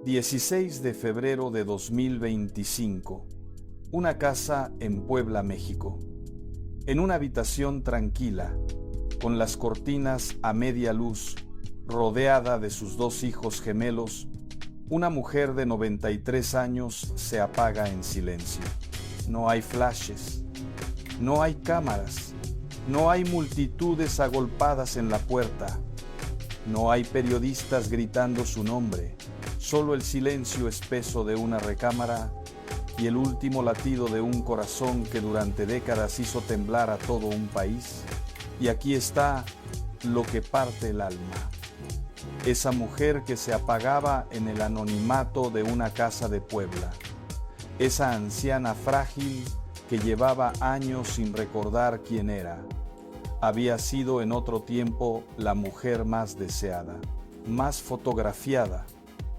16 de febrero de 2025. Una casa en Puebla, México. En una habitación tranquila, con las cortinas a media luz, rodeada de sus dos hijos gemelos, una mujer de 93 años se apaga en silencio. No hay flashes, no hay cámaras, no hay multitudes agolpadas en la puerta, no hay periodistas gritando su nombre, solo el silencio espeso de una recámara y el último latido de un corazón que durante décadas hizo temblar a todo un país. Y aquí está lo que parte el alma. Esa mujer que se apagaba en el anonimato de una casa de Puebla. Esa anciana frágil que llevaba años sin recordar quién era. Había sido en otro tiempo la mujer más deseada, más fotografiada,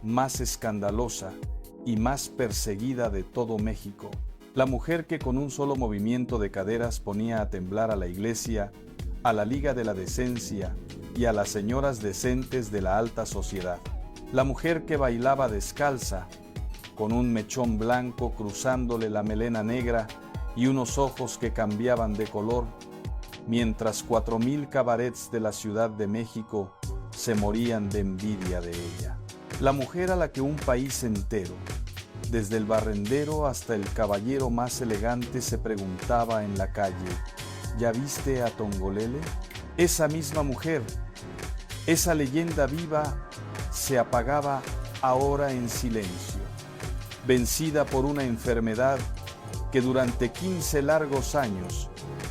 más escandalosa y más perseguida de todo México. La mujer que con un solo movimiento de caderas ponía a temblar a la iglesia, a la Liga de la Decencia y a las señoras decentes de la alta sociedad. La mujer que bailaba descalza, con un mechón blanco cruzándole la melena negra y unos ojos que cambiaban de color, mientras 4,000 cabarets de la Ciudad de México se morían de envidia de ella. La mujer a la que un país entero, desde el barrendero hasta el caballero más elegante, se preguntaba en la calle: ¿ya viste a Tongolele? Esa misma mujer, esa leyenda viva, se apagaba ahora en silencio, vencida por una enfermedad que durante 15 largos años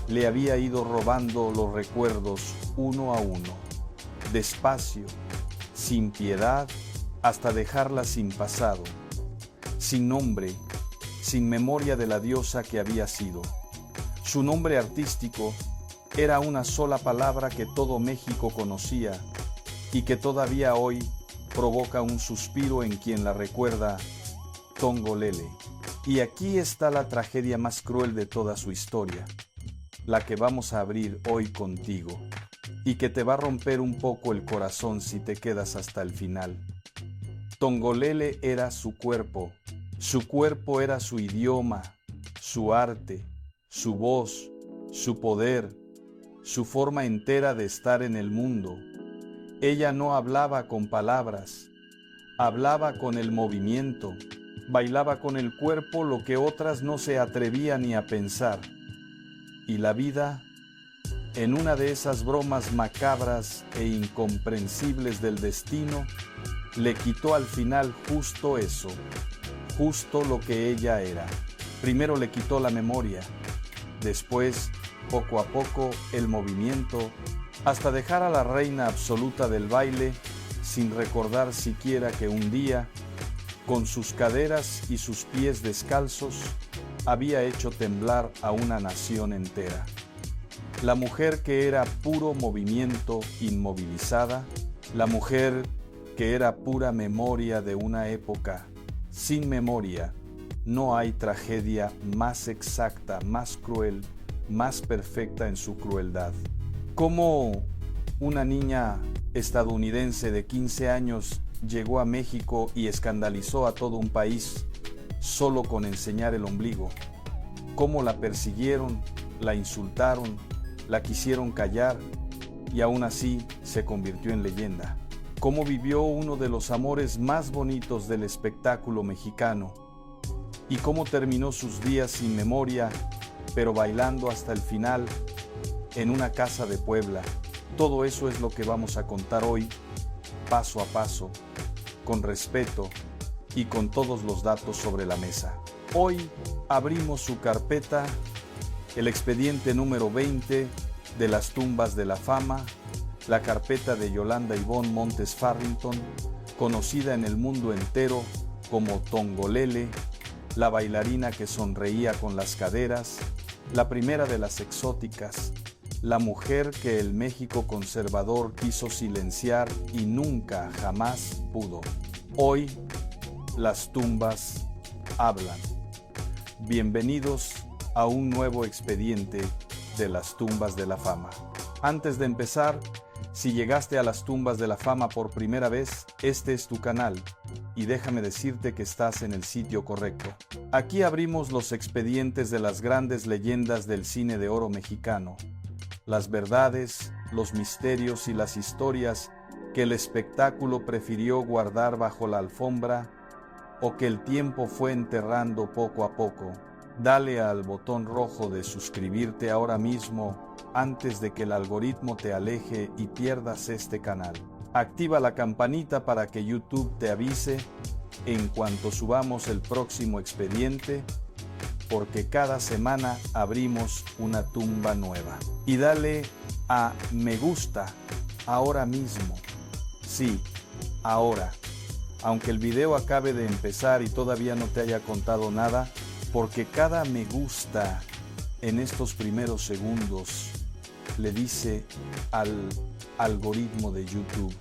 le había ido robando los recuerdos uno a uno, despacio, sin piedad, hasta dejarla sin pasado, sin nombre, sin memoria de la diosa que había sido. Su nombre artístico era una sola palabra que todo México conocía y que todavía hoy provoca un suspiro en quien la recuerda: Tongolele. Y aquí está la tragedia más cruel de toda su historia, la que vamos a abrir hoy contigo, y que te va a romper un poco el corazón si te quedas hasta el final. Tongolele era su cuerpo era su idioma, su arte, su voz, su poder, su forma entera de estar en el mundo. Ella no hablaba con palabras, hablaba con el movimiento, bailaba con el cuerpo lo que otras no se atrevían ni a pensar. Y la vida, en una de esas bromas macabras e incomprensibles del destino, le quitó al final justo eso, justo lo que ella era. Primero le quitó la memoria, después, poco a poco, el movimiento, hasta dejar a la reina absoluta del baile sin recordar siquiera que un día, con sus caderas y sus pies descalzos, había hecho temblar a una nación entera. La mujer que era puro movimiento inmovilizada, la mujer que era pura memoria de una época. Sin memoria, no hay tragedia más exacta, más cruel, más perfecta en su crueldad. ¿Cómo una niña estadounidense de 15 años llegó a México y escandalizó a todo un país solo con enseñar el ombligo? ¿Cómo la persiguieron, la insultaron, la quisieron callar y aún así se convirtió en leyenda? ¿Cómo vivió uno de los amores más bonitos del espectáculo mexicano? ¿Y cómo terminó sus días sin memoria, pero bailando hasta el final en una casa de Puebla? Todo eso es lo que vamos a contar hoy, paso a paso, con respeto y con todos los datos sobre la mesa. Hoy abrimos su carpeta, el expediente número 20 de las tumbas de la fama, la carpeta de Yolanda Ivonne Montes Farrington, conocida en el mundo entero como Tongolele, la bailarina que sonreía con las caderas, la primera de las exóticas, la mujer que el México conservador quiso silenciar y nunca, jamás pudo. Hoy, las tumbas hablan. Bienvenidos a un nuevo expediente de las tumbas de la fama. Antes de empezar, si llegaste a las tumbas de la fama por primera vez, este es tu canal. y déjame decirte que estás en el sitio correcto. Aquí abrimos los expedientes de las grandes leyendas del cine de oro mexicano, las verdades, los misterios y las historias que el espectáculo prefirió guardar bajo la alfombra o que el tiempo fue enterrando poco a poco. Dale al botón rojo de suscribirte ahora mismo antes de que el algoritmo te aleje y pierdas este canal. Activa la campanita para que YouTube te avise en cuanto subamos el próximo expediente, porque cada semana abrimos una tumba nueva. Y dale a me gusta ahora mismo. Sí, ahora. Aunque el video acabe de empezar y todavía no te haya contado nada, porque cada me gusta en estos primeros segundos le dice al algoritmo de YouTube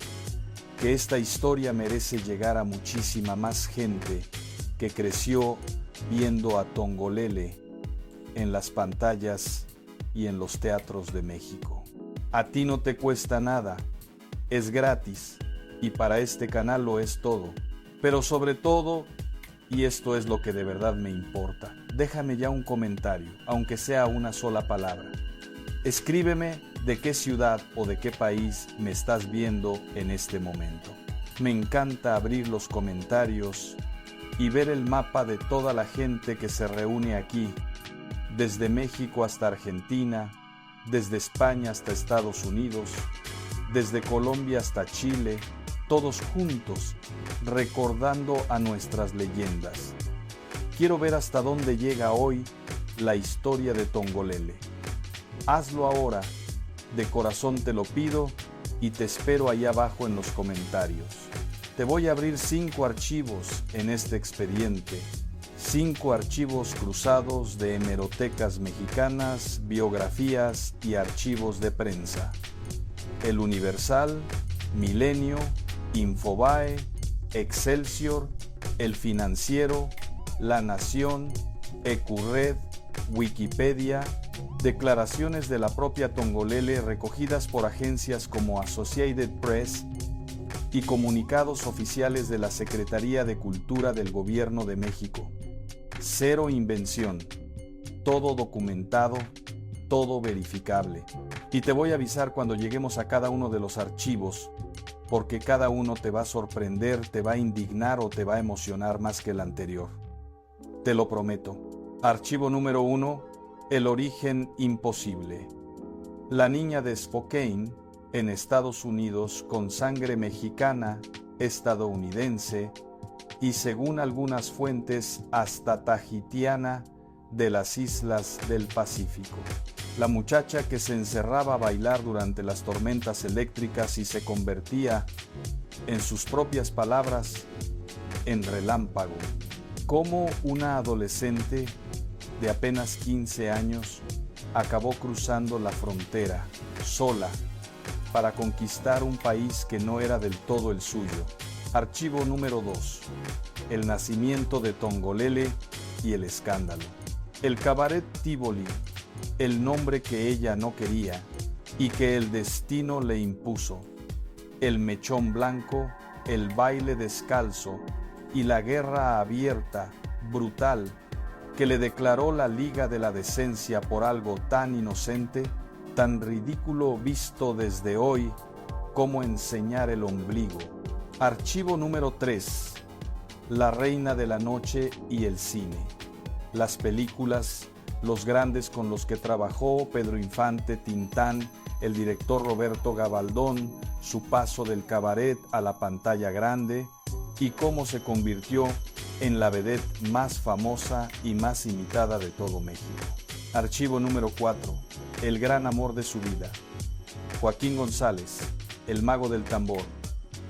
que esta historia merece llegar a muchísima más gente que creció viendo a Tongolele en las pantallas y en los teatros de México. A ti no te cuesta nada, es gratis y para este canal lo es todo, pero sobre todo, y esto es lo que de verdad me importa, déjame ya un comentario, aunque sea una sola palabra. Escríbeme de qué ciudad o de qué país me estás viendo en este momento. Me encanta abrir los comentarios y ver el mapa de toda la gente que se reúne aquí, desde México hasta Argentina, desde España hasta Estados Unidos, desde Colombia hasta Chile, todos juntos, recordando a nuestras leyendas. Quiero ver hasta dónde llega hoy la historia de Tongolele. Hazlo ahora, de corazón te lo pido y te espero ahí abajo en los comentarios. Te voy a abrir 5 archivos en este expediente, 5 archivos cruzados de hemerotecas mexicanas, biografías y archivos de prensa. El Universal, Milenio, Infobae, Excelsior, El Financiero, La Nación, Ecurred, Wikipedia, declaraciones de la propia Tongolele recogidas por agencias como Associated Press y comunicados oficiales de la Secretaría de Cultura del Gobierno de México. Cero invención, todo documentado, todo verificable. Y te voy a avisar cuando lleguemos a cada uno de los archivos, porque cada uno te va a sorprender, te va a indignar o te va a emocionar más que el anterior. Te lo prometo. Archivo número 1, el origen imposible. La niña de Spokane, en Estados Unidos, con sangre mexicana, estadounidense y, según algunas fuentes, hasta tahitiana, de las islas del Pacífico. La muchacha que se encerraba a bailar durante las tormentas eléctricas y se convertía, en sus propias palabras, en relámpago. Como una adolescente de apenas 15 años acabó cruzando la frontera, sola, para conquistar un país que no era del todo el suyo. Archivo número 2. El nacimiento de Tongolele y el escándalo. El Cabaret Tivoli, el nombre que ella no quería y que el destino le impuso. El mechón blanco, el baile descalzo y la guerra abierta, brutal, que le declaró la Liga de la Decencia por algo tan inocente, tan ridículo visto desde hoy como enseñar el ombligo. Archivo número 3. La reina de la noche y el cine. Las películas, los grandes con los que trabajó Pedro Infante, Tintán, el director Roberto Gabaldón, su paso del cabaret a la pantalla grande y cómo se convirtió en la vedette más famosa y más imitada de todo México. Archivo número 4. El gran amor de su vida. Joaquín González, el mago del tambor,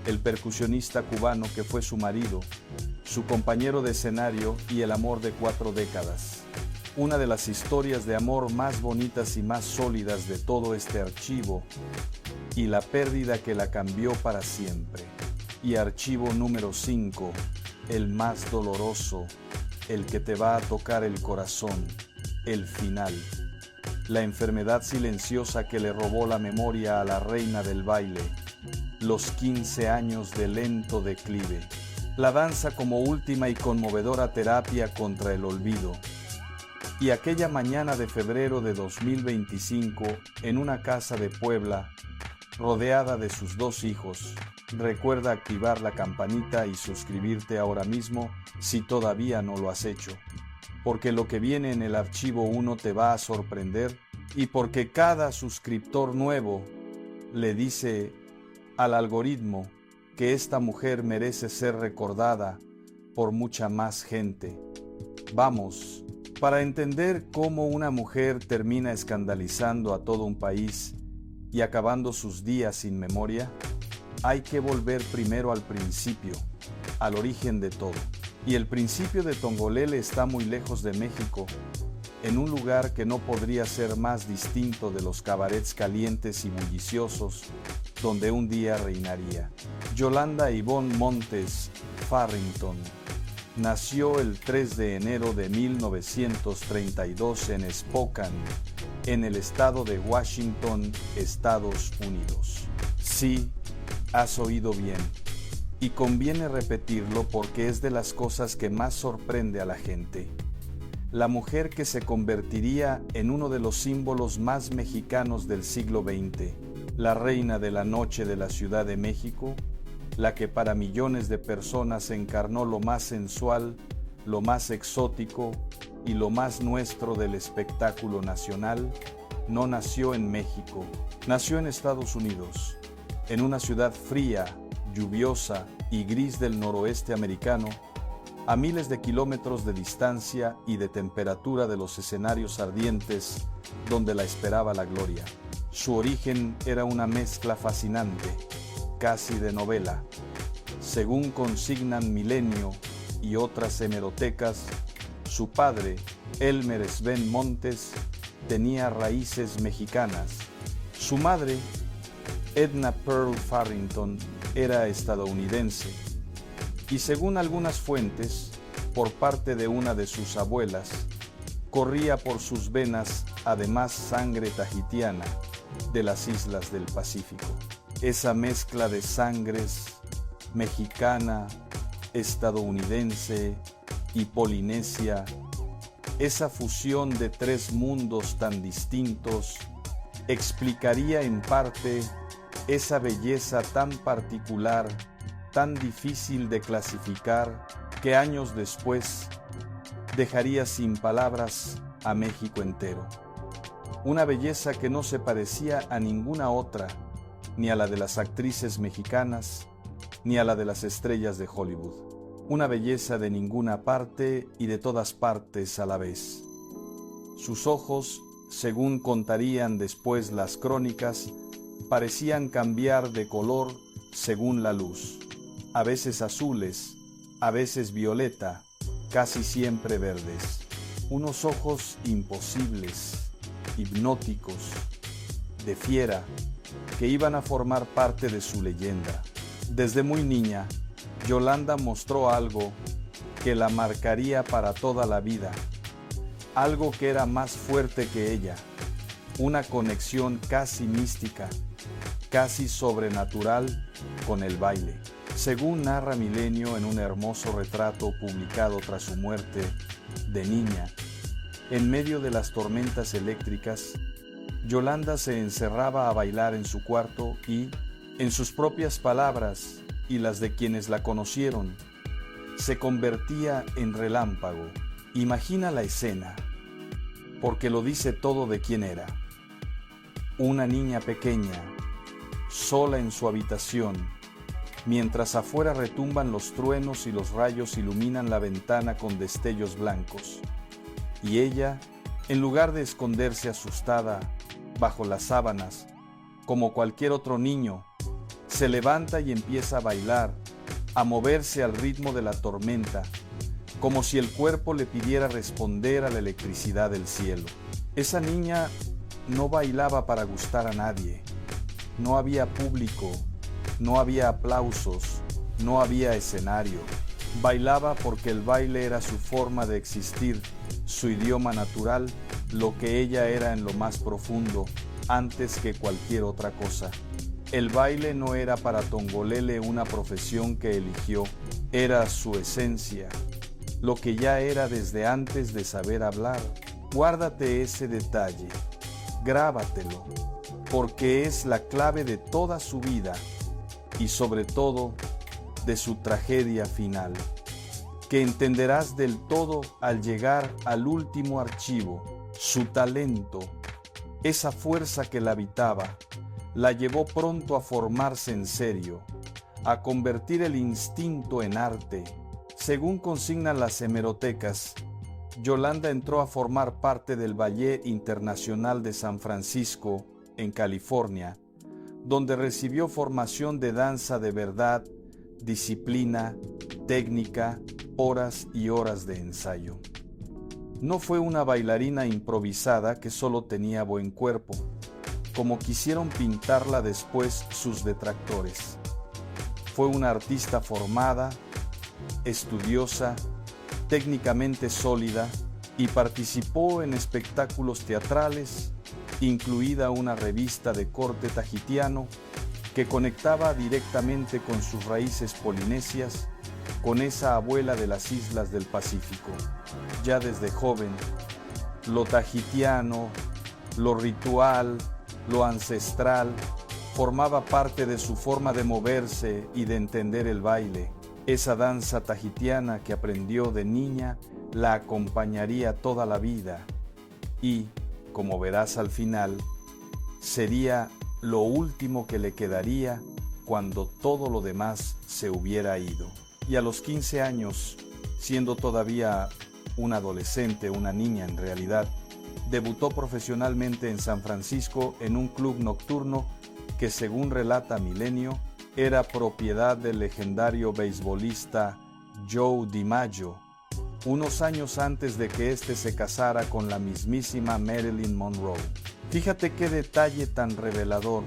el percusionista cubano que fue su marido, su compañero de escenario y el amor de 4 décadas. Una de las historias de amor más bonitas y más sólidas de todo este archivo, y la pérdida que la cambió para siempre. Y archivo número 5, el más doloroso, el que te va a tocar el corazón, el final. La enfermedad silenciosa que le robó la memoria a la reina del baile, los 15 años de lento declive. la danza como última y conmovedora terapia contra el olvido. Y aquella mañana de febrero de 2025, en una casa de Puebla, rodeada de sus 2 hijos, recuerda activar la campanita y suscribirte ahora mismo si todavía no lo has hecho, porque lo que viene en el archivo 1 te va a sorprender y porque cada suscriptor nuevo le dice al algoritmo que esta mujer merece ser recordada por mucha más gente. Vamos, para entender cómo una mujer termina escandalizando a todo un país y acabando sus días sin memoria, hay que volver primero al principio, al origen de todo. Y el principio de Tongolele está muy lejos de México, en un lugar que no podría ser más distinto de los cabarets calientes y bulliciosos donde un día reinaría. Yolanda Ivonne Montes Farrington nació el 3 de enero de 1932 en Spokane, en el estado de Washington, Estados Unidos. Sí, has oído bien. Y conviene repetirlo porque es de las cosas que más sorprende a la gente. La mujer que se convertiría en uno de los símbolos más mexicanos del siglo XX, la reina de la noche de la Ciudad de México, la que para millones de personas encarnó lo más sensual, lo más exótico y lo más nuestro del espectáculo nacional, no nació en México, nació en Estados Unidos, en una ciudad fría, lluviosa y gris del noroeste americano, a miles de kilómetros de distancia y de temperatura de los escenarios ardientes donde la esperaba la gloria. Su origen era una mezcla fascinante, casi de novela. Según consignan Milenio y otras hemerotecas, su padre, Elmer Sven Montes, tenía raíces mexicanas. Su madre, Edna Pearl Farrington, era estadounidense. Y según algunas fuentes, por parte de una de sus abuelas, corría por sus venas además sangre tahitiana de las islas del Pacífico. Esa mezcla de sangres mexicana, estadounidense y polinesia, esa fusión de 3 mundos tan distintos, explicaría en parte esa belleza tan particular, tan difícil de clasificar, que años después dejaría sin palabras a México entero. Una belleza que no se parecía a ninguna otra, ni a la de las actrices mexicanas, ni a la de las estrellas de Hollywood. Una belleza de ninguna parte y de todas partes a la vez. Sus ojos, según contarían después las crónicas, parecían cambiar de color según la luz. A veces azules, a veces violeta, casi siempre verdes. Unos ojos imposibles, hipnóticos, de fiera, que iban a formar parte de su leyenda. Desde muy niña, Yolanda mostró algo que la marcaría para toda la vida, algo que era más fuerte que ella, una conexión casi mística, casi sobrenatural con el baile. Según narra Milenio en un hermoso retrato publicado tras su muerte de niña, en medio de las tormentas eléctricas, Yolanda se encerraba a bailar en su cuarto y, en sus propias palabras y las de quienes la conocieron, se convertía en relámpago. Imagina la escena, porque lo dice todo de quién era. Una niña pequeña, sola en su habitación, mientras afuera retumban los truenos y los rayos iluminan la ventana con destellos blancos. Y ella, en lugar de esconderse asustada bajo las sábanas, como cualquier otro niño, se levanta y empieza a bailar, a moverse al ritmo de la tormenta, como si el cuerpo le pidiera responder a la electricidad del cielo. Esa niña no bailaba para gustar a nadie. No había público, no había aplausos, no había escenario. Bailaba porque el baile era su forma de existir, su idioma natural, lo que ella era en lo más profundo, antes que cualquier otra cosa. El baile no era para Tongolele una profesión que eligió, era su esencia, lo que ya era desde antes de saber hablar. Guárdate ese detalle, grábatelo, porque es la clave de toda su vida y sobre todo de su tragedia final, que entenderás del todo al llegar al último archivo. Su talento, esa fuerza que la habitaba, la llevó pronto a formarse en serio, a convertir el instinto en arte. Según consignan las hemerotecas, Yolanda entró a formar parte del Ballet Internacional de San Francisco, en California, donde recibió formación de danza de verdad, disciplina, técnica, horas y horas de ensayo. No fue una bailarina improvisada que solo tenía buen cuerpo, como quisieron pintarla después sus detractores. Fue una artista formada, estudiosa, técnicamente sólida y participó en espectáculos teatrales, incluida una revista de corte tahitiano que conectaba directamente con sus raíces polinesias, con esa abuela de las islas del Pacífico. Ya desde joven, lo tahitiano, lo ritual, lo ancestral, formaba parte de su forma de moverse y de entender el baile. Esa danza tahitiana que aprendió de niña la acompañaría toda la vida y, como verás al final, sería lo último que le quedaría cuando todo lo demás se hubiera ido. Y a los 15 años, siendo todavía una adolescente, una niña en realidad, debutó profesionalmente en San Francisco en un club nocturno que, según relata Milenio, era propiedad del legendario beisbolista Joe DiMaggio, unos años antes de que éste se casara con la mismísima Marilyn Monroe. Fíjate qué detalle tan revelador.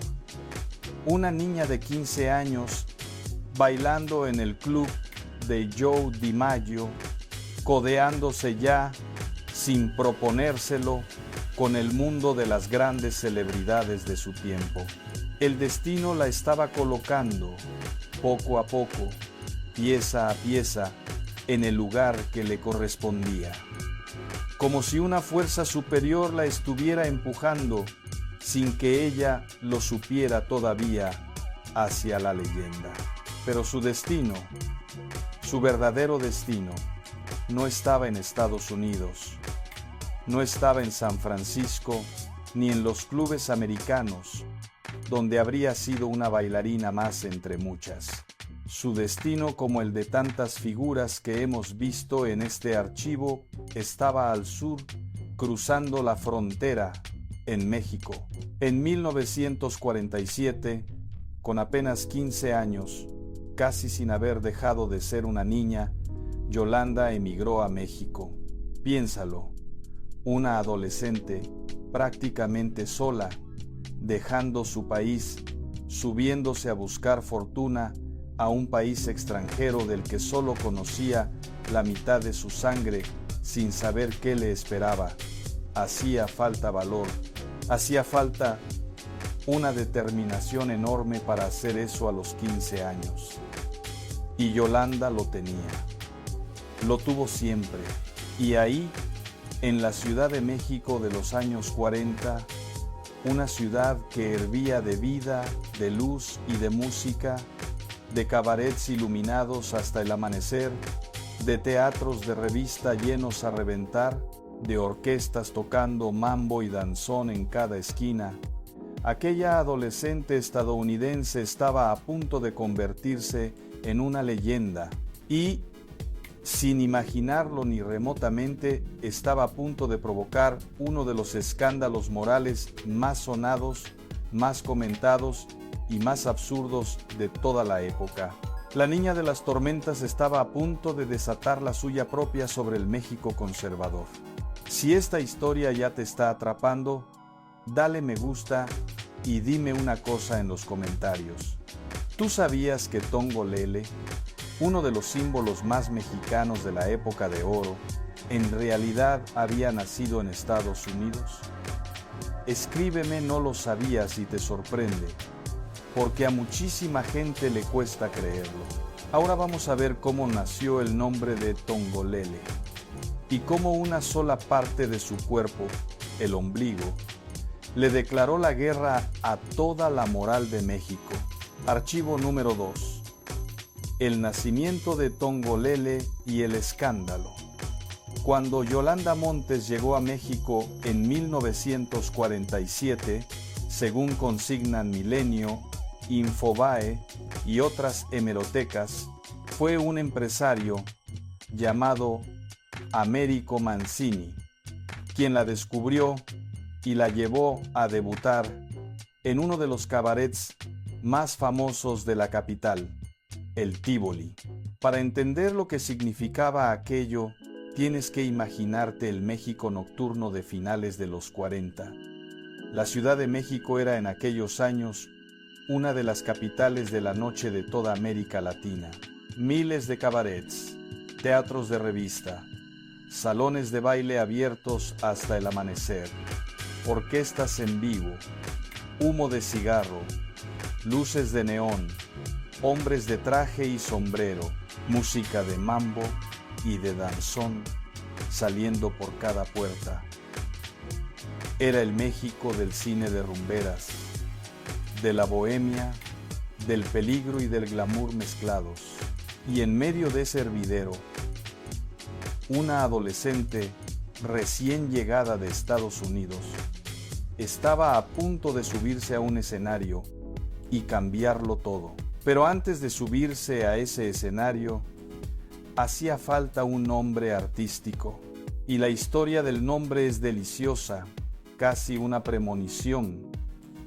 Una niña de 15 años bailando en el club de Joe DiMaggio, codeándose ya, sin proponérselo, con el mundo de las grandes celebridades de su tiempo. El destino la estaba colocando, poco a poco, pieza a pieza, en el lugar que le correspondía. Como si una fuerza superior la estuviera empujando, sin que ella lo supiera todavía, hacia la leyenda. Pero su destino, su verdadero destino, no estaba en Estados Unidos, no estaba en San Francisco, ni en los clubes americanos, donde habría sido una bailarina más entre muchas. Su destino, como el de tantas figuras que hemos visto en este archivo, estaba al sur, cruzando la frontera, en México. En 1947, con apenas 15 años, casi sin haber dejado de ser una niña, Yolanda emigró a México. Piénsalo, una adolescente prácticamente sola, dejando su país, subiéndose a buscar fortuna a un país extranjero del que solo conocía la mitad de su sangre, sin saber qué le esperaba. Hacía falta valor, hacía falta una determinación enorme para hacer eso a los 15 años. Y Yolanda lo tenía, lo tuvo siempre. Y ahí, en la Ciudad de México de los años 40, una ciudad que hervía de vida, de luz y de música, de cabarets iluminados hasta el amanecer, de teatros de revista llenos a reventar, de orquestas tocando mambo y danzón en cada esquina. Aquella adolescente estadounidense estaba a punto de convertirse en una leyenda y, sin imaginarlo ni remotamente, estaba a punto de provocar uno de los escándalos morales más sonados, más comentados y más absurdos de toda la época. La niña de las tormentas estaba a punto de desatar la suya propia sobre el México conservador. Si esta historia ya te está atrapando, dale me gusta y dime una cosa en los comentarios. ¿Tú sabías que Tongolele, uno de los símbolos más mexicanos de la época de oro, en realidad había nacido en Estados Unidos? Escríbeme, no lo sabías y te sorprende. porque a muchísima gente le cuesta creerlo. Ahora vamos a ver cómo nació el nombre de Tongolele y cómo una sola parte de su cuerpo, el ombligo, le declaró la guerra a toda la moral de México. Archivo número 2. El nacimiento de Tongolele y el escándalo. Cuando Yolanda Montes llegó a México en 1947, según consignan Milenio, Infobae y otras hemerotecas, fue un empresario llamado Américo Mancini quien la descubrió y la llevó a debutar en uno de los cabarets más famosos de la capital, el Tívoli. Para entender lo que significaba aquello, tienes que imaginarte el México nocturno de finales de los 40. La Ciudad de México era en aquellos años una de las capitales de la noche de toda América Latina. Miles de cabarets, teatros de revista, salones de baile abiertos hasta el amanecer, orquestas en vivo, humo de cigarro, luces de neón, hombres de traje y sombrero, música de mambo y de danzón saliendo por cada puerta. Era el México del cine de rumberas, de la bohemia, del peligro y del glamour mezclados. Y en medio de ese hervidero, una adolescente recién llegada de Estados Unidos estaba a punto de subirse a un escenario y cambiarlo todo. Pero antes de subirse a ese escenario, hacía falta un nombre artístico. Y la historia del nombre es deliciosa, casi una premonición,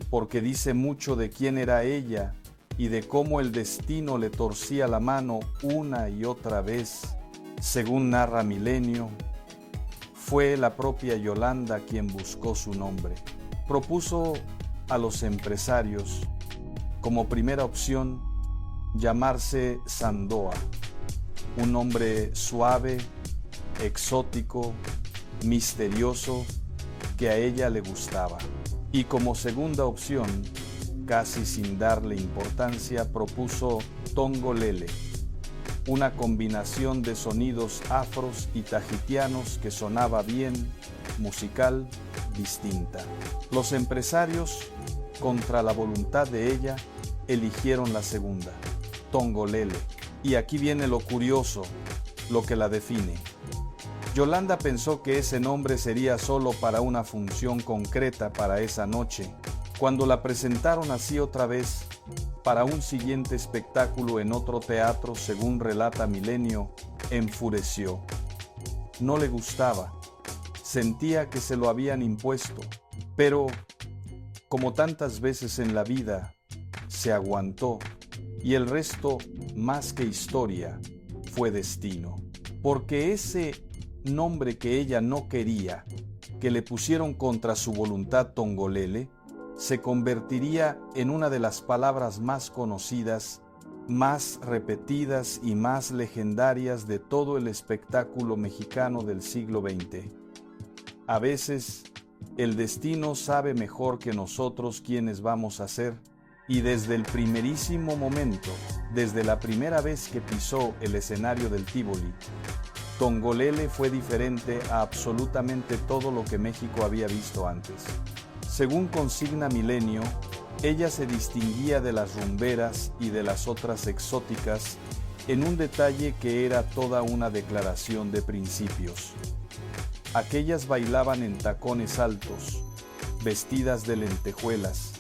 porque dice mucho de quién era ella y de cómo el destino le torcía la mano una y otra vez. Según narra Milenio, fue la propia Yolanda quien buscó su nombre. Propuso a los empresarios, como primera opción, llamarse Sandoa, un nombre suave, exótico, misterioso, que a ella le gustaba. Y como segunda opción, casi sin darle importancia, propuso Tongolele, una combinación de sonidos afros y tahitianos que sonaba bien, musical, distinta. Los empresarios, contra la voluntad de ella, eligieron la segunda, Tongolele. Y aquí viene lo curioso, lo que la define. Yolanda pensó que ese nombre sería solo para una función concreta para esa noche. Cuando la presentaron así otra vez, para un siguiente espectáculo en otro teatro, según relata Milenio, enfureció. No le gustaba, sentía que se lo habían impuesto, pero, como tantas veces en la vida, se aguantó, y el resto, más que historia, fue destino. Porque ese nombre que ella no quería, que le pusieron contra su voluntad Tongolele, se convertiría en una de las palabras más conocidas, más repetidas y más legendarias de todo el espectáculo mexicano del siglo XX. A veces, el destino sabe mejor que nosotros quiénes vamos a ser, y desde el primerísimo momento, desde la primera vez que pisó el escenario del Tívoli, Tongolele fue diferente a absolutamente todo lo que México había visto antes. Según consigna Milenio, ella se distinguía de las rumberas y de las otras exóticas en un detalle que era toda una declaración de principios. Aquellas bailaban en tacones altos, vestidas de lentejuelas.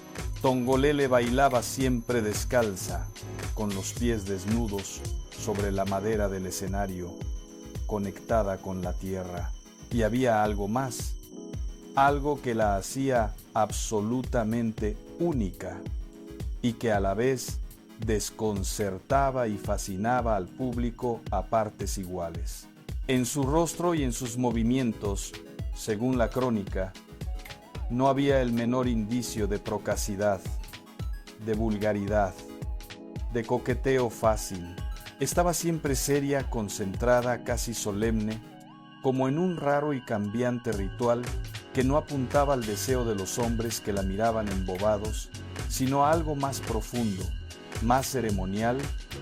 Tongolele bailaba siempre descalza, con los pies desnudos sobre la madera del escenario, conectada con la tierra. Y había algo más, algo que la hacía absolutamente única y que a la vez desconcertaba y fascinaba al público a partes iguales. En su rostro y en sus movimientos, según la crónica, no había el menor indicio de procacidad, de vulgaridad, de coqueteo fácil. Estaba siempre seria, concentrada, casi solemne, como en un raro y cambiante ritual que no apuntaba al deseo de los hombres que la miraban embobados, sino a algo más profundo, más ceremonial,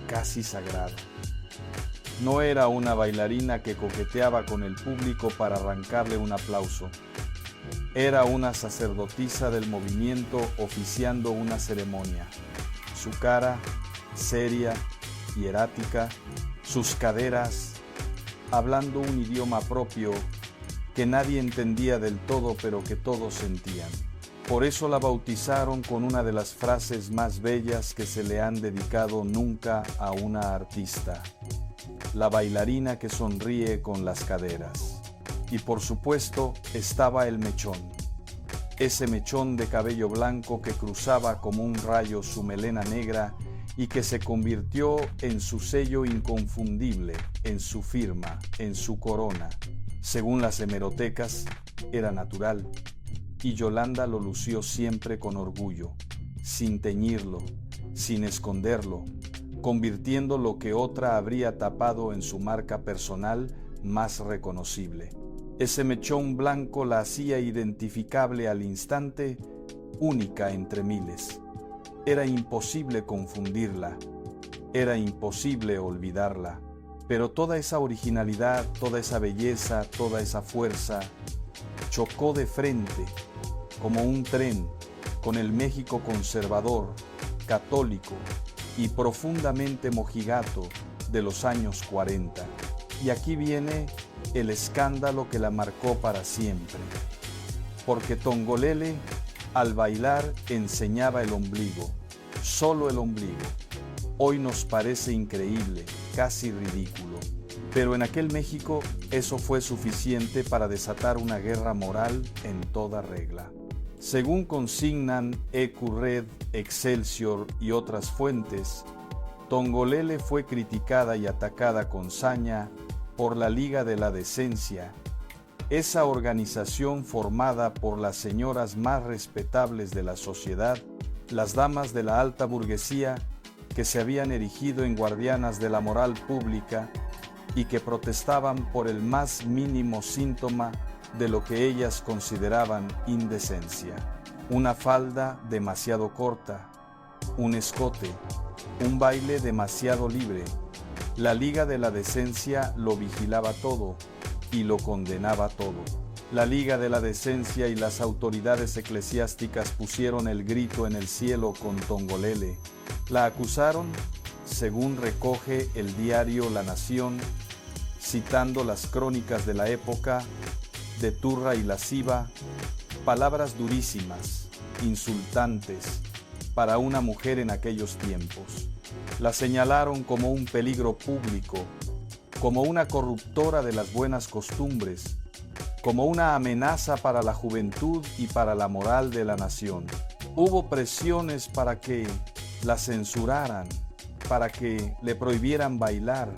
casi sagrado. No era una bailarina que coqueteaba con el público para arrancarle un aplauso. Era una sacerdotisa del movimiento oficiando una ceremonia. Su cara, seria, hierática, sus caderas, hablando un idioma propio que nadie entendía del todo, pero que todos sentían. Por eso la bautizaron con una de las frases más bellas que se le han dedicado nunca a una artista: la bailarina que sonríe con las caderas. Y por supuesto estaba el mechón, ese mechón de cabello blanco que cruzaba como un rayo su melena negra y que se convirtió en su sello inconfundible, en su firma, en su corona. Según las hemerotecas, era natural, y Yolanda lo lució siempre con orgullo, sin teñirlo, sin esconderlo, convirtiendo lo que otra habría tapado en su marca personal más reconocible. Ese mechón blanco la hacía identificable al instante, única entre miles. Era imposible confundirla, era imposible olvidarla, pero toda esa originalidad, toda esa belleza, toda esa fuerza, chocó de frente, como un tren, con el México conservador, católico y profundamente mojigato de los años 40. Y aquí viene el escándalo que la marcó para siempre, porque Tongolele al bailar enseñaba el ombligo, solo el ombligo. Hoy nos parece increíble, casi ridículo, pero en aquel México eso fue suficiente para desatar una guerra moral en toda regla. Según consignan EcuRed, Excelsior y otras fuentes, Tongolele fue criticada y atacada con saña por la Liga de la Decencia, esa organización formada por las señoras más respetables de la sociedad, las damas de la alta burguesía que se habían erigido en guardianas de la moral pública y que protestaban por el más mínimo síntoma de lo que ellas consideraban indecencia. Una falda demasiado corta, un escote, un baile demasiado libre. La Liga de la Decencia lo vigilaba todo y lo condenaba todo. La Liga de la Decencia y las autoridades eclesiásticas pusieron el grito en el cielo con Tongolele. La acusaron, según recoge el diario La Nación, citando las crónicas de la época, de turra y lasciva, palabras durísimas, insultantes, para una mujer en aquellos tiempos. La señalaron como un peligro público, como una corruptora de las buenas costumbres, como una amenaza para la juventud y para la moral de la nación. Hubo presiones para que la censuraran, para que le prohibieran bailar,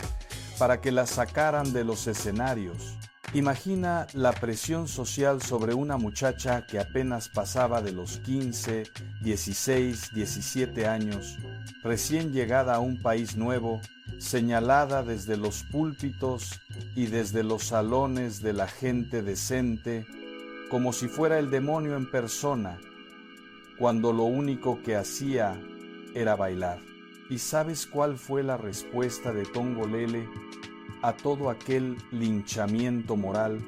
para que la sacaran de los escenarios. Imagina la presión social sobre una muchacha que apenas pasaba de los 15, 16, 17 años, recién llegada a un país nuevo, señalada desde los púlpitos y desde los salones de la gente decente, como si fuera el demonio en persona, cuando lo único que hacía era bailar. ¿Y sabes cuál fue la respuesta de Tongolele a todo aquel linchamiento moral,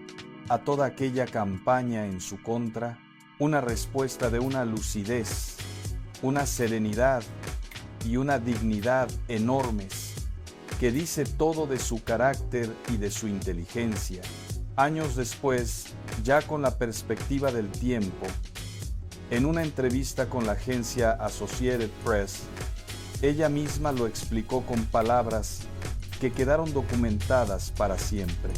a toda aquella campaña en su contra? Una respuesta de una lucidez, una serenidad y una dignidad enormes, que dice todo de su carácter y de su inteligencia. Años después, ya con la perspectiva del tiempo, en una entrevista con la agencia Associated Press, ella misma lo explicó con palabras que quedaron documentadas para siempre.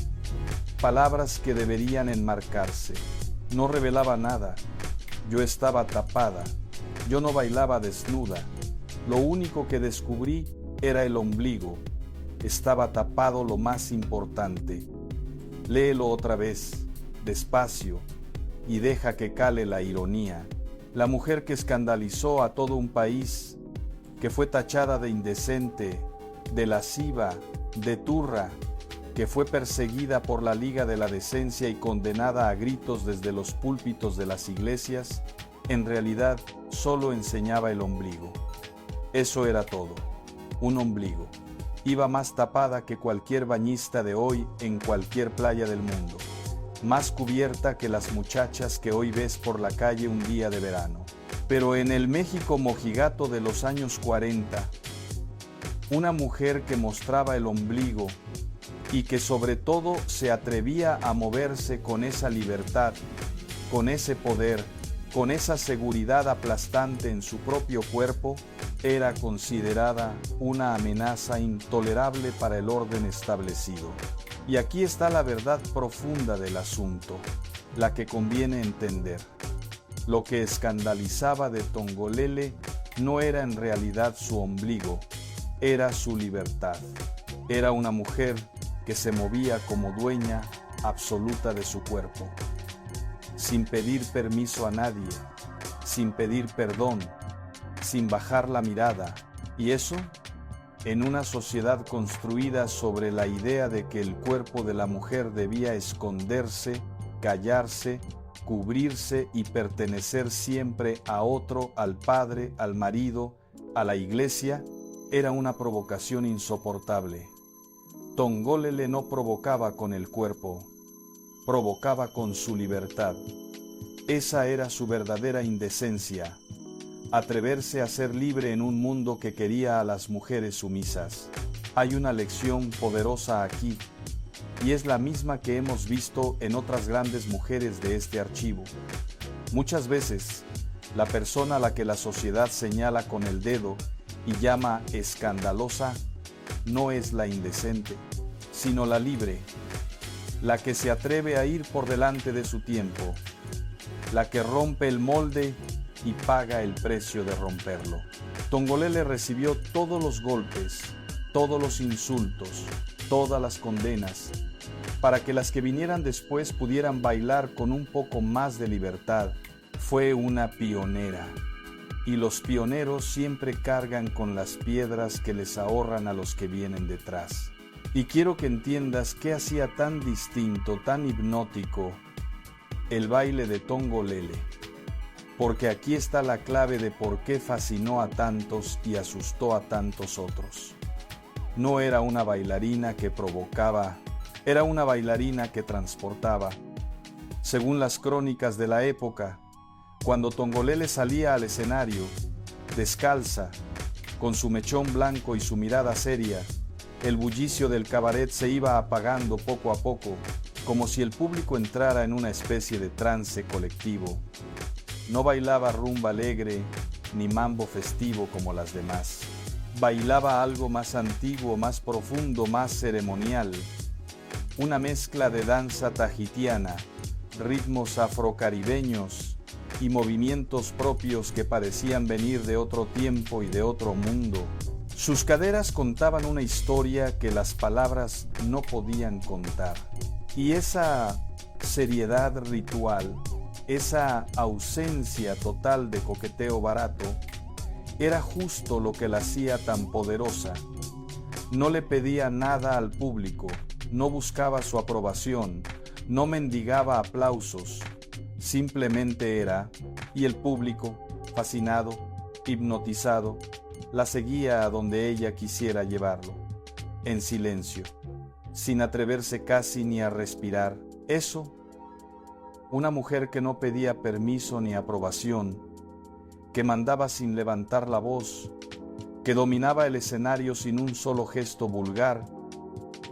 Palabras que deberían enmarcarse. No revelaba nada. Yo estaba tapada. Yo no bailaba desnuda. Lo único que descubrí era el ombligo. Estaba tapado lo más importante. Léelo otra vez, despacio, y deja que cale la ironía. La mujer que escandalizó a todo un país, que fue tachada de indecente, de lasciva, de turra, que fue perseguida por la Liga de la Decencia y condenada a gritos desde los púlpitos de las iglesias, En realidad, solo enseñaba el ombligo. Eso era todo, un ombligo. Iba más tapada que cualquier bañista de hoy en cualquier playa del mundo, más cubierta que las muchachas que hoy ves por la calle un día de verano. Pero en el México mojigato de los años 40, una mujer que mostraba el ombligo y que sobre todo se atrevía a moverse con esa libertad, con ese poder, con esa seguridad aplastante en su propio cuerpo, era considerada una amenaza intolerable para el orden establecido. Y aquí está la verdad profunda del asunto, la que conviene entender. Lo que escandalizaba de Tongolele no era en realidad su ombligo, era su libertad. Era una mujer que se movía como dueña absoluta de su cuerpo, sin pedir permiso a nadie, sin pedir perdón, sin bajar la mirada, y eso en una sociedad construida sobre la idea de que el cuerpo de la mujer debía esconderse, callarse, cubrirse y pertenecer siempre a otro, al padre, al marido, a la iglesia, era una provocación insoportable. Tongolele no provocaba con el cuerpo, provocaba con su libertad. Esa era su verdadera indecencia, atreverse a ser libre en un mundo que quería a las mujeres sumisas. Hay una lección poderosa aquí, y es la misma que hemos visto en otras grandes mujeres de este archivo. Muchas veces, la persona a la que la sociedad señala con el dedo y llama escandalosa, no es la indecente, sino la libre, la que se atreve a ir por delante de su tiempo, la que rompe el molde y paga el precio de romperlo. Tongolele recibió todos los golpes, todos los insultos, todas las condenas, para que las que vinieran después pudieran bailar con un poco más de libertad. Fue una pionera, y los pioneros siempre cargan con las piedras que les ahorran a los que vienen detrás. Y quiero que entiendas qué hacía tan distinto, tan hipnótico, el baile de Tongolele, porque aquí está la clave de por qué fascinó a tantos y asustó a tantos otros. No era una bailarina que provocaba, era una bailarina que transportaba. Según las crónicas de la época, cuando Tongolele salía al escenario, descalza, con su mechón blanco y su mirada seria, el bullicio del cabaret se iba apagando poco a poco, como si el público entrara en una especie de trance colectivo. No bailaba rumba alegre ni mambo festivo como las demás. Bailaba algo más antiguo, más profundo, más ceremonial. Una mezcla de danza tahitiana, ritmos afrocaribeños y movimientos propios que parecían venir de otro tiempo y de otro mundo. Sus caderas contaban una historia que las palabras no podían contar. Y esa seriedad ritual, esa ausencia total de coqueteo barato, era justo lo que la hacía tan poderosa. No le pedía nada al público, no buscaba su aprobación, no mendigaba aplausos, simplemente era, y el público, fascinado, hipnotizado, la seguía a donde ella quisiera llevarlo, en silencio, sin atreverse casi ni a respirar. Eso, una mujer que no pedía permiso ni aprobación, que mandaba sin levantar la voz, que dominaba el escenario sin un solo gesto vulgar,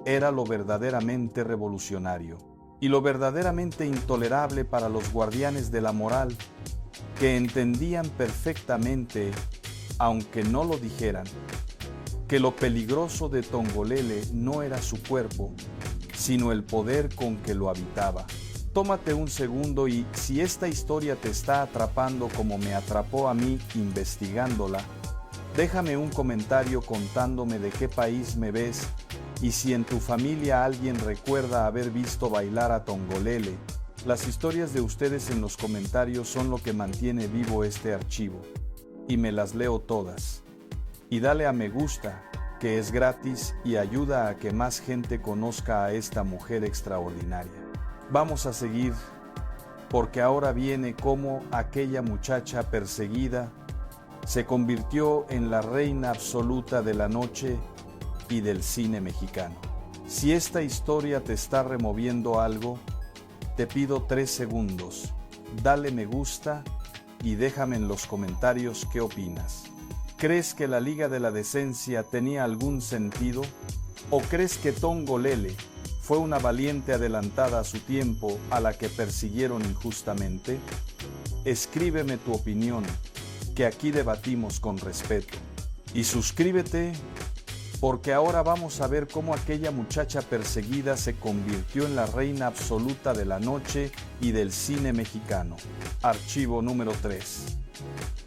era lo verdaderamente revolucionario y lo verdaderamente intolerable para los guardianes de la moral, que entendían perfectamente, aunque no lo dijeran, que lo peligroso de Tongolele no era su cuerpo, sino el poder con que lo habitaba. Tómate un segundo y, si esta historia te está atrapando como me atrapó a mí investigándola, déjame un comentario contándome de qué país me ves y si en tu familia alguien recuerda haber visto bailar a Tongolele. Las historias de ustedes en los comentarios son lo que mantiene vivo este archivo, y me las leo todas. Y dale a me gusta, que es gratis y ayuda a que más gente conozca a esta mujer extraordinaria. Vamos a seguir porque ahora viene cómo aquella muchacha perseguida se convirtió en la reina absoluta de la noche y del cine mexicano. Si esta historia te está removiendo algo, te pido 3 segundos, dale me gusta y déjame en los comentarios qué opinas. ¿Crees que la Liga de la Decencia tenía algún sentido? ¿O crees que Tongolele fue una valiente adelantada a su tiempo a la que persiguieron injustamente? Escríbeme tu opinión, que aquí debatimos con respeto. Y suscríbete, porque ahora vamos a ver cómo aquella muchacha perseguida se convirtió en la reina absoluta de la noche y del cine mexicano. Archivo número 3.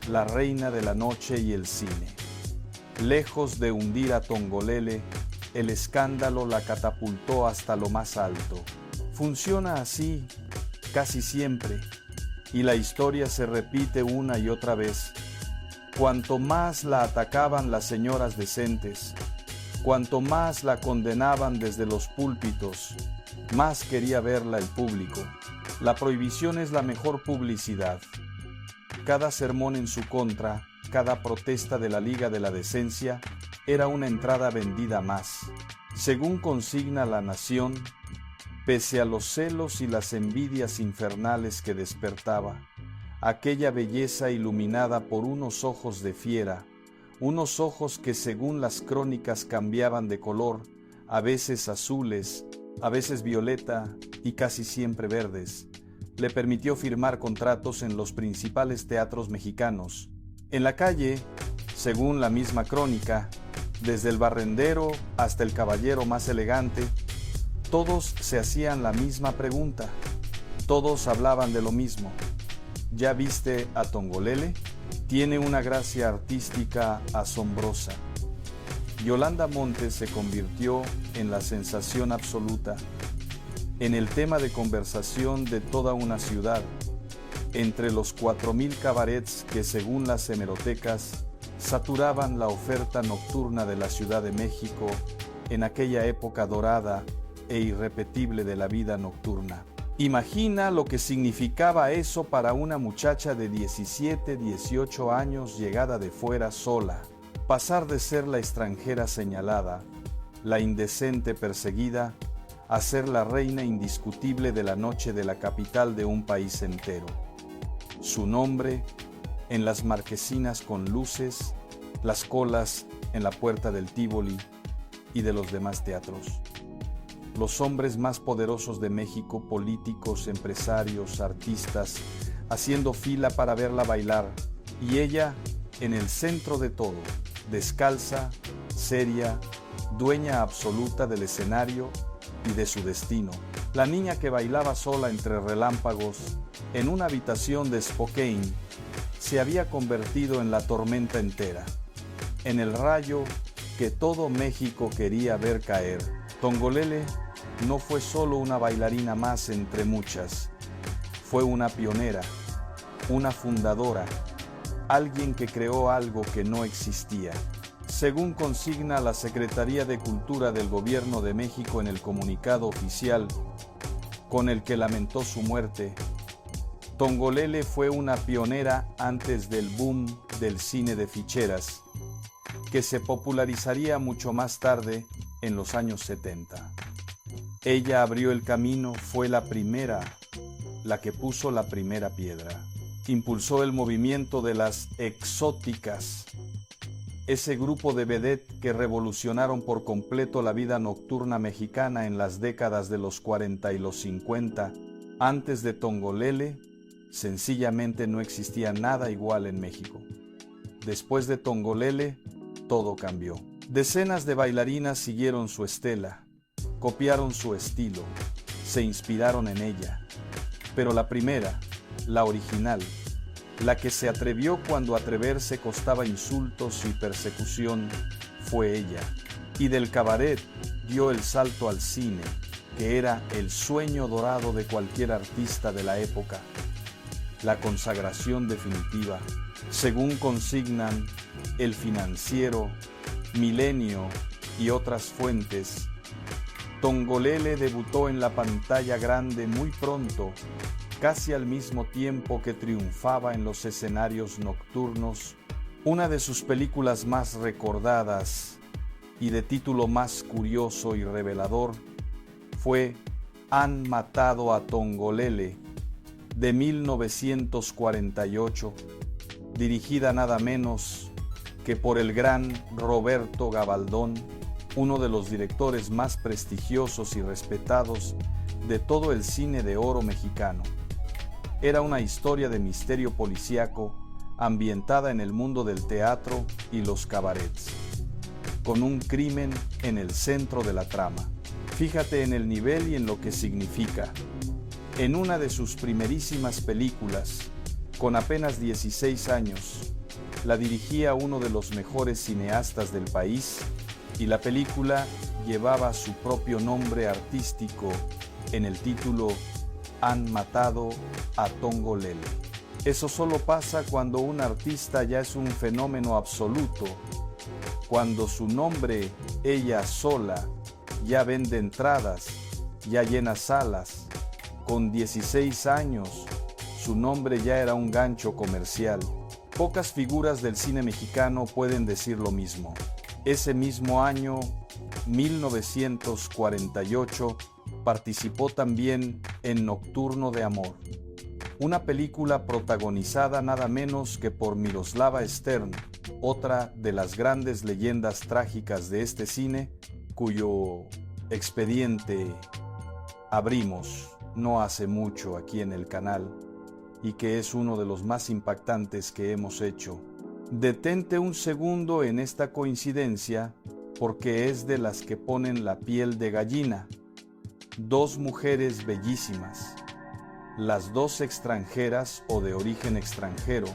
La reina de la noche y el cine. Lejos de hundir a Tongolele, el escándalo la catapultó hasta lo más alto. Funciona así casi siempre, y la historia se repite una y otra vez. Cuanto más la atacaban las señoras decentes, cuanto más la condenaban desde los púlpitos, más quería verla el público. La prohibición es la mejor publicidad. Cada sermón en su contra, cada protesta de la Liga de la Decencia, era una entrada vendida más. Según consigna La Nación, pese a los celos y las envidias infernales que despertaba, aquella belleza iluminada por unos ojos de fiera, unos ojos que según las crónicas cambiaban de color, a veces azules, a veces violeta y casi siempre verdes, le permitió firmar contratos en los principales teatros mexicanos. En la calle, según la misma crónica, desde el barrendero hasta el caballero más elegante, todos se hacían la misma pregunta, todos hablaban de lo mismo. ¿Ya viste a Tongolele? Tiene una gracia artística asombrosa. Yolanda Montes se convirtió en la sensación absoluta, en el tema de conversación de toda una ciudad, entre los 4,000 cabarets que, según las hemerotecas, saturaban la oferta nocturna de la Ciudad de México en aquella época dorada e irrepetible de la vida nocturna. Imagina lo que significaba eso para una muchacha de 17, 18 años llegada de fuera sola, pasar de ser la extranjera señalada, la indecente perseguida, a ser la reina indiscutible de la noche de la capital de un país entero. Su nombre en las marquesinas con luces, las colas en la puerta del Tívoli y de los demás teatros. Los hombres más poderosos de México, políticos, empresarios, artistas, haciendo fila para verla bailar, y ella en el centro de todo, descalza, seria, dueña absoluta del escenario y de su destino. La niña que bailaba sola entre relámpagos en una habitación de Spokane se había convertido en la tormenta entera, en el rayo que todo México quería ver caer. Tongolele no fue solo una bailarina más entre muchas, fue una pionera, una fundadora, alguien que creó algo que no existía. Según consigna la Secretaría de Cultura del Gobierno de México en el comunicado oficial con el que lamentó su muerte, Tongolele fue una pionera antes del boom del cine de ficheras, que se popularizaría mucho más tarde en los años 70. Ella abrió el camino, fue la primera, la que puso la primera piedra. Impulsó el movimiento de las exóticas, ese grupo de vedette que revolucionaron por completo la vida nocturna mexicana en las décadas de los 40 y los 50. Antes de Tongolele, sencillamente no existía nada igual en México. Después de Tongolele, todo cambió. Decenas de bailarinas siguieron su estela, copiaron su estilo, se inspiraron en ella. Pero la primera, la original, la que se atrevió cuando atreverse costaba insultos y persecución, fue ella. Y del cabaret dio el salto al cine, que era el sueño dorado de cualquier artista de la época. La consagración definitiva, según consignan El Financiero, Milenio y otras fuentes. Tongolele debutó en la pantalla grande muy pronto, casi al mismo tiempo que triunfaba en los escenarios nocturnos. Una de sus películas más recordadas y de título más curioso y revelador fue Han matado a Tongolele, de 1948, dirigida nada menos que por el gran Roberto Gabaldón, uno de los directores más prestigiosos y respetados de todo el cine de oro mexicano. Era una historia de misterio policíaco ambientada en el mundo del teatro y los cabarets, con un crimen en el centro de la trama. Fíjate en el nivel y en lo que significa. En una de sus primerísimas películas, con apenas 16 años, la dirigía uno de los mejores cineastas del país y la película llevaba su propio nombre artístico en el título Han matado a Tongolele. Eso solo pasa cuando un artista ya es un fenómeno absoluto, cuando su nombre, ella sola, ya vende entradas, ya llena salas. Con 16 años, su nombre ya era un gancho comercial. Pocas figuras del cine mexicano pueden decir lo mismo. Ese mismo año, 1948, participó también en Nocturno de Amor, una película protagonizada nada menos que por Miroslava Stern, otra de las grandes leyendas trágicas de este cine, cuyo expediente abrimos no hace mucho aquí en el canal y que es uno de los más impactantes que hemos hecho. Detente un segundo en esta coincidencia porque es de las que ponen la piel de gallina. Dos mujeres bellísimas, las dos extranjeras o de origen extranjero,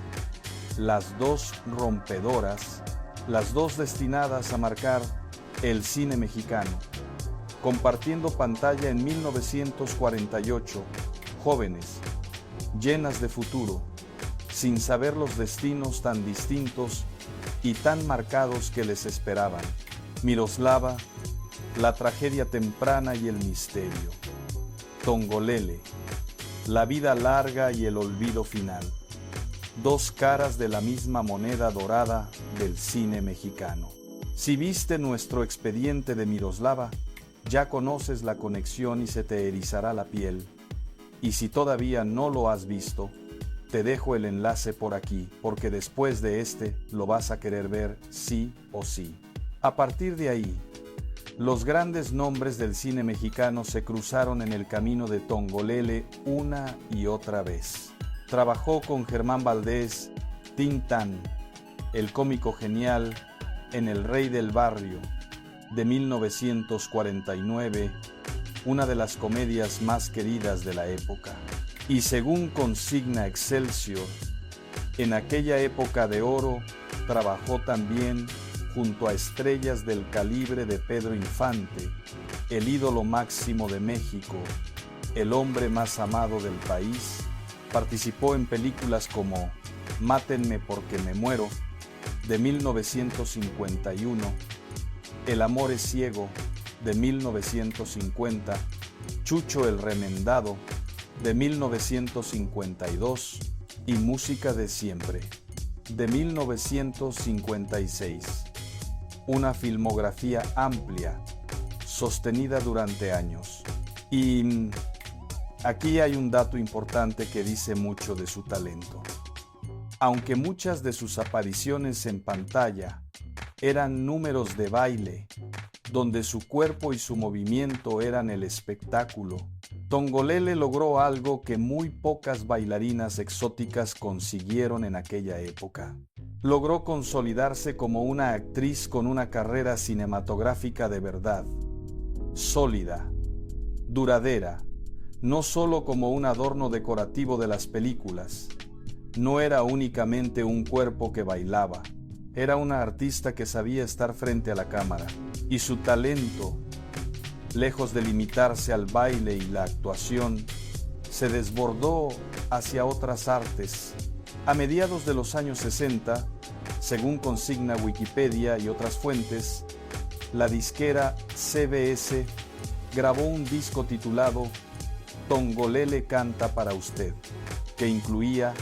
las dos rompedoras, las dos destinadas a marcar el cine mexicano, compartiendo pantalla en 1948, jóvenes, llenas de futuro, sin saber los destinos tan distintos y tan marcados que les esperaban. Miroslava, la tragedia temprana y el misterio. Tongolele, la vida larga y el olvido final. Dos caras de la misma moneda dorada del cine mexicano. Si viste nuestro expediente de Miroslava, ya conoces la conexión y se te erizará la piel. Y si todavía no lo has visto, te dejo el enlace por aquí, porque después de este lo vas a querer ver sí o sí. A partir de ahí, los grandes nombres del cine mexicano se cruzaron en el camino de Tongolele una y otra vez. Trabajó con Germán Valdés, Tintán, el cómico genial, en El Rey del Barrio, de 1949, una de las comedias más queridas de la época. Y según consigna Excelsior, en aquella época de oro, trabajó también junto a estrellas del calibre de Pedro Infante, el ídolo máximo de México, el hombre más amado del país. Participó en películas como Mátenme porque me muero, de 1951, El amor es ciego, de 1950, Chucho el remendado, de 1952, y Música de siempre, de 1956. Una filmografía amplia, sostenida durante años. Y aquí hay un dato importante que dice mucho de su talento. Aunque muchas de sus apariciones en pantalla eran números de baile, donde su cuerpo y su movimiento eran el espectáculo, Tongolele logró algo que muy pocas bailarinas exóticas consiguieron en aquella época. Logró consolidarse como una actriz con una carrera cinematográfica de verdad, sólida, duradera, no solo como un adorno decorativo de las películas. No era únicamente un cuerpo que bailaba, era una artista que sabía estar frente a la cámara, y su talento, lejos de limitarse al baile y la actuación, se desbordó hacia otras artes. A mediados de los años 60, según consigna Wikipedia y otras fuentes, la disquera CBS grabó un disco titulado Tongolele canta para usted, que incluía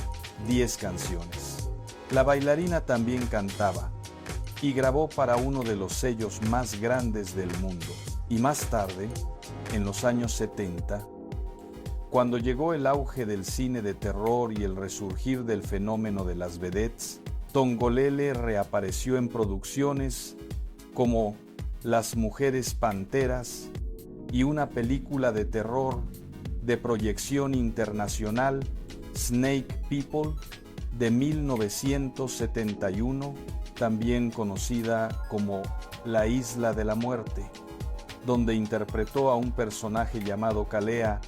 10 canciones. La bailarina también cantaba y grabó para uno de los sellos más grandes del mundo. Y más tarde, en los años 70, cuando llegó el auge del cine de terror y el resurgir del fenómeno de las vedettes, Tongolele reapareció en producciones como Las Mujeres Panteras y una película de terror de proyección internacional, Snake People, de 1971, también conocida como La Isla de la Muerte, donde interpretó a un personaje llamado Kalea,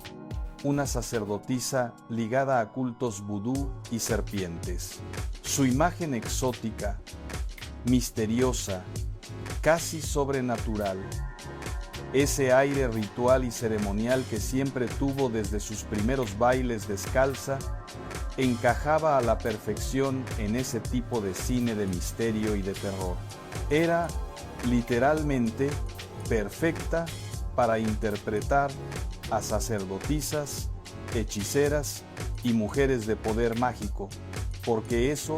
una sacerdotisa ligada a cultos vudú y serpientes. Su imagen exótica, misteriosa, casi sobrenatural, ese aire ritual y ceremonial que siempre tuvo desde sus primeros bailes descalza, encajaba a la perfección en ese tipo de cine de misterio y de terror. Era, literalmente, perfecta para interpretar a sacerdotisas, hechiceras y mujeres de poder mágico, porque eso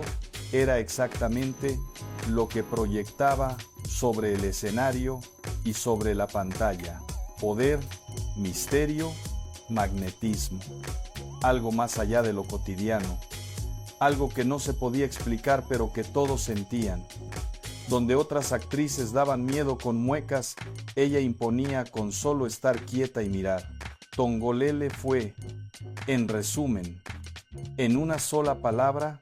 era exactamente lo que proyectaba sobre el escenario y sobre la pantalla: poder, misterio, magnetismo. Algo más allá de lo cotidiano, algo que no se podía explicar pero que todos sentían. Donde otras actrices daban miedo con muecas, ella imponía con solo estar quieta y mirar. Tongolele fue, en resumen, en una sola palabra,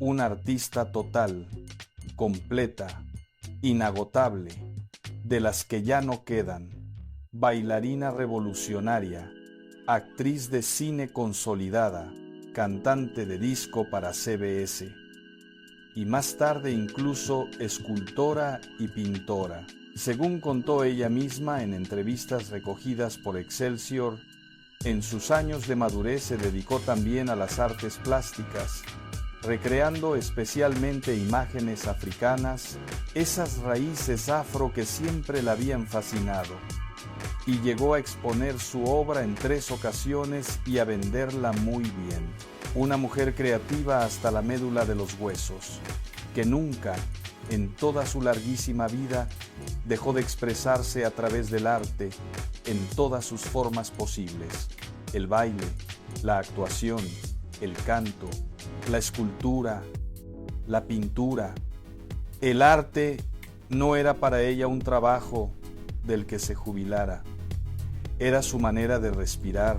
una artista total, completa, inagotable, de las que ya no quedan, bailarina revolucionaria, actriz de cine consolidada, cantante de disco para CBS, y más tarde incluso escultora y pintora. Según contó ella misma en entrevistas recogidas por Excelsior, en sus años de madurez se dedicó también a las artes plásticas, recreando especialmente imágenes africanas, esas raíces afro que siempre la habían fascinado, y llegó a exponer su obra en 3 ocasiones y a venderla muy bien. Una mujer creativa hasta la médula de los huesos, que nunca, en toda su larguísima vida, dejó de expresarse a través del arte en todas sus formas posibles: el baile, la actuación, el canto, la escultura, la pintura. El arte no era para ella un trabajo del que se jubilara. Era su manera de respirar,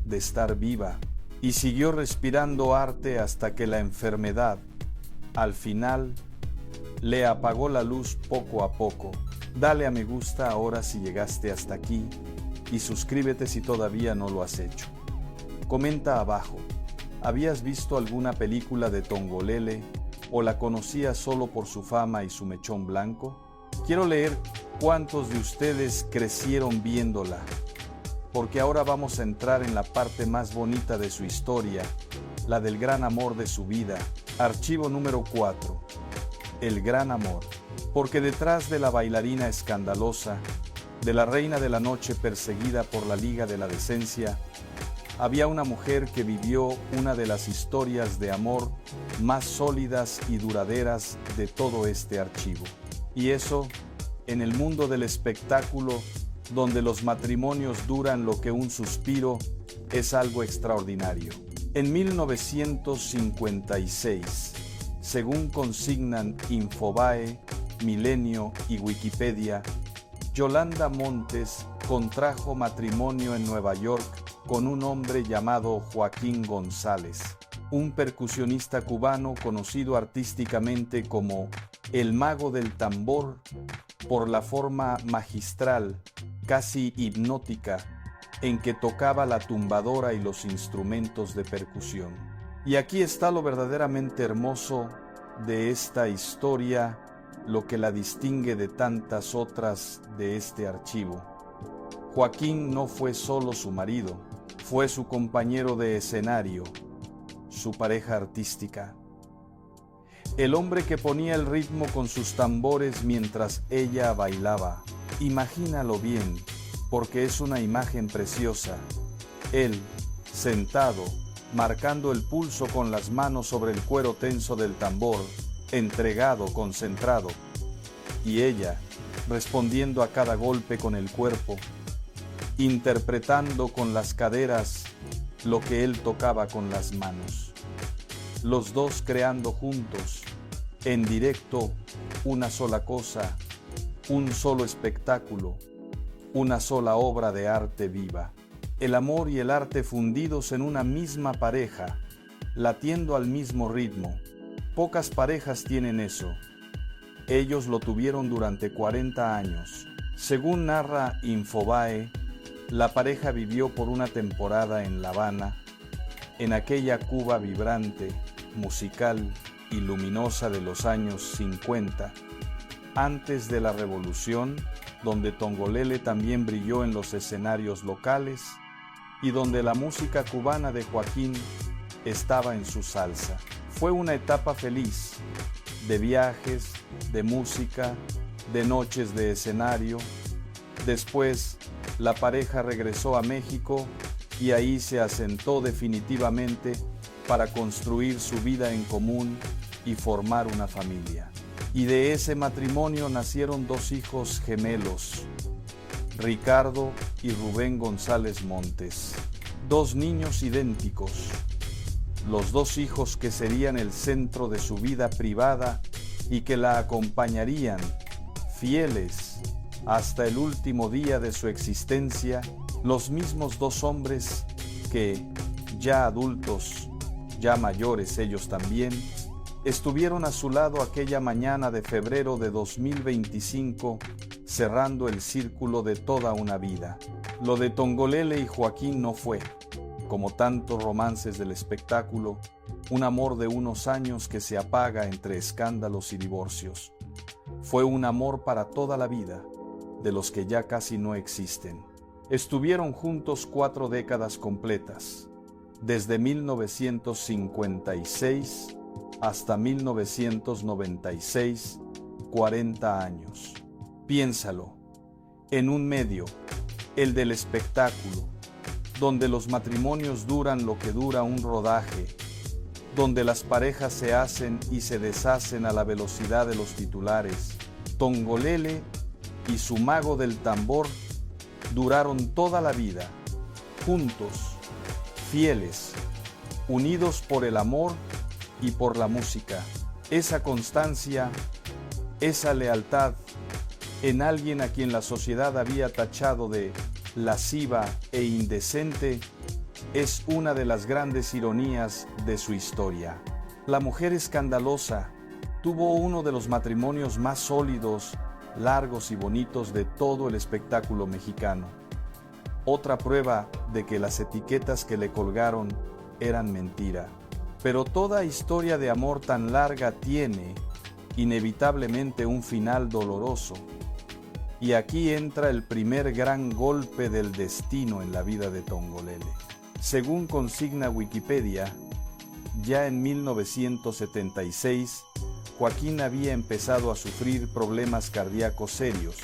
de estar viva, y siguió respirando arte hasta que la enfermedad, al final, le apagó la luz poco a poco. Dale a me gusta ahora si llegaste hasta aquí y suscríbete si todavía no lo has hecho. Comenta abajo, ¿habías visto alguna película de Tongolele o la conocías solo por su fama y su mechón blanco? Quiero leer cuántos de ustedes crecieron viéndola, porque ahora vamos a entrar en la parte más bonita de su historia, la del gran amor de su vida. Archivo número 4. El gran amor. Porque detrás de la bailarina escandalosa, de la reina de la noche perseguida por la Liga de la Decencia, había una mujer que vivió una de las historias de amor más sólidas y duraderas de todo este archivo. Y eso, en el mundo del espectáculo, donde los matrimonios duran lo que un suspiro, es algo extraordinario. En 1956, según consignan Infobae, Milenio y Wikipedia, Yolanda Montes contrajo matrimonio en Nueva York con un hombre llamado Joaquín González, un percusionista cubano conocido artísticamente como el Mago del Tambor por la forma magistral, casi hipnótica, en que tocaba la tumbadora y los instrumentos de percusión. Y aquí está lo verdaderamente hermoso de esta historia, lo que la distingue de tantas otras de este archivo. Joaquín no fue solo su marido, fue su compañero de escenario, su pareja artística. El hombre que ponía el ritmo con sus tambores mientras ella bailaba. Imagínalo bien, porque es una imagen preciosa. Él, sentado, marcando el pulso con las manos sobre el cuero tenso del tambor, entregado, concentrado, y ella, respondiendo a cada golpe con el cuerpo, interpretando con las caderas lo que él tocaba con las manos. Los dos creando juntos, en directo, una sola cosa, un solo espectáculo, una sola obra de arte viva. El amor y el arte fundidos en una misma pareja, latiendo al mismo ritmo. Pocas parejas tienen eso. Ellos lo tuvieron durante 40 años. Según narra Infobae, la pareja vivió por una temporada en La Habana, en aquella Cuba vibrante, musical y luminosa de los años 50, antes de la revolución, donde Tongolele también brilló en los escenarios locales y donde la música cubana de Joaquín estaba en su salsa. Fue una etapa feliz, de viajes, de música, de noches de escenario. Después, la pareja regresó a México y ahí se asentó definitivamente para construir su vida en común y formar una familia. Y de ese matrimonio nacieron 2 hijos gemelos, Ricardo y Rubén González Montes, 2 niños idénticos, los 2 hijos que serían el centro de su vida privada y que la acompañarían, fieles, hasta el último día de su existencia, los mismos 2 hombres que, ya adultos, ya mayores ellos también, estuvieron a su lado aquella mañana de febrero de 2025, cerrando el círculo de toda una vida. Lo de Tongolele y Joaquín no fue, como tantos romances del espectáculo, un amor de unos años que se apaga entre escándalos y divorcios. Fue un amor para toda la vida, de los que ya casi no existen. Estuvieron juntos 4 décadas completas, desde 1956 hasta 1996, 40 años. Piénsalo, en un medio, el del espectáculo, donde los matrimonios duran lo que dura un rodaje, donde las parejas se hacen y se deshacen a la velocidad de los titulares, Tongolele y su mago del tambor duraron toda la vida, juntos, fieles, unidos por el amor y por la música. Esa constancia, esa lealtad en alguien a quien la sociedad había tachado de lasciva e indecente, es una de las grandes ironías de su historia. La mujer escandalosa tuvo uno de los matrimonios más sólidos, largos y bonitos de todo el espectáculo mexicano. Otra prueba de que las etiquetas que le colgaron eran mentira. Pero toda historia de amor tan larga tiene, inevitablemente, un final doloroso. Y aquí entra el primer gran golpe del destino en la vida de Tongolele. Según consigna Wikipedia, ya en 1976, Joaquín había empezado a sufrir problemas cardíacos serios.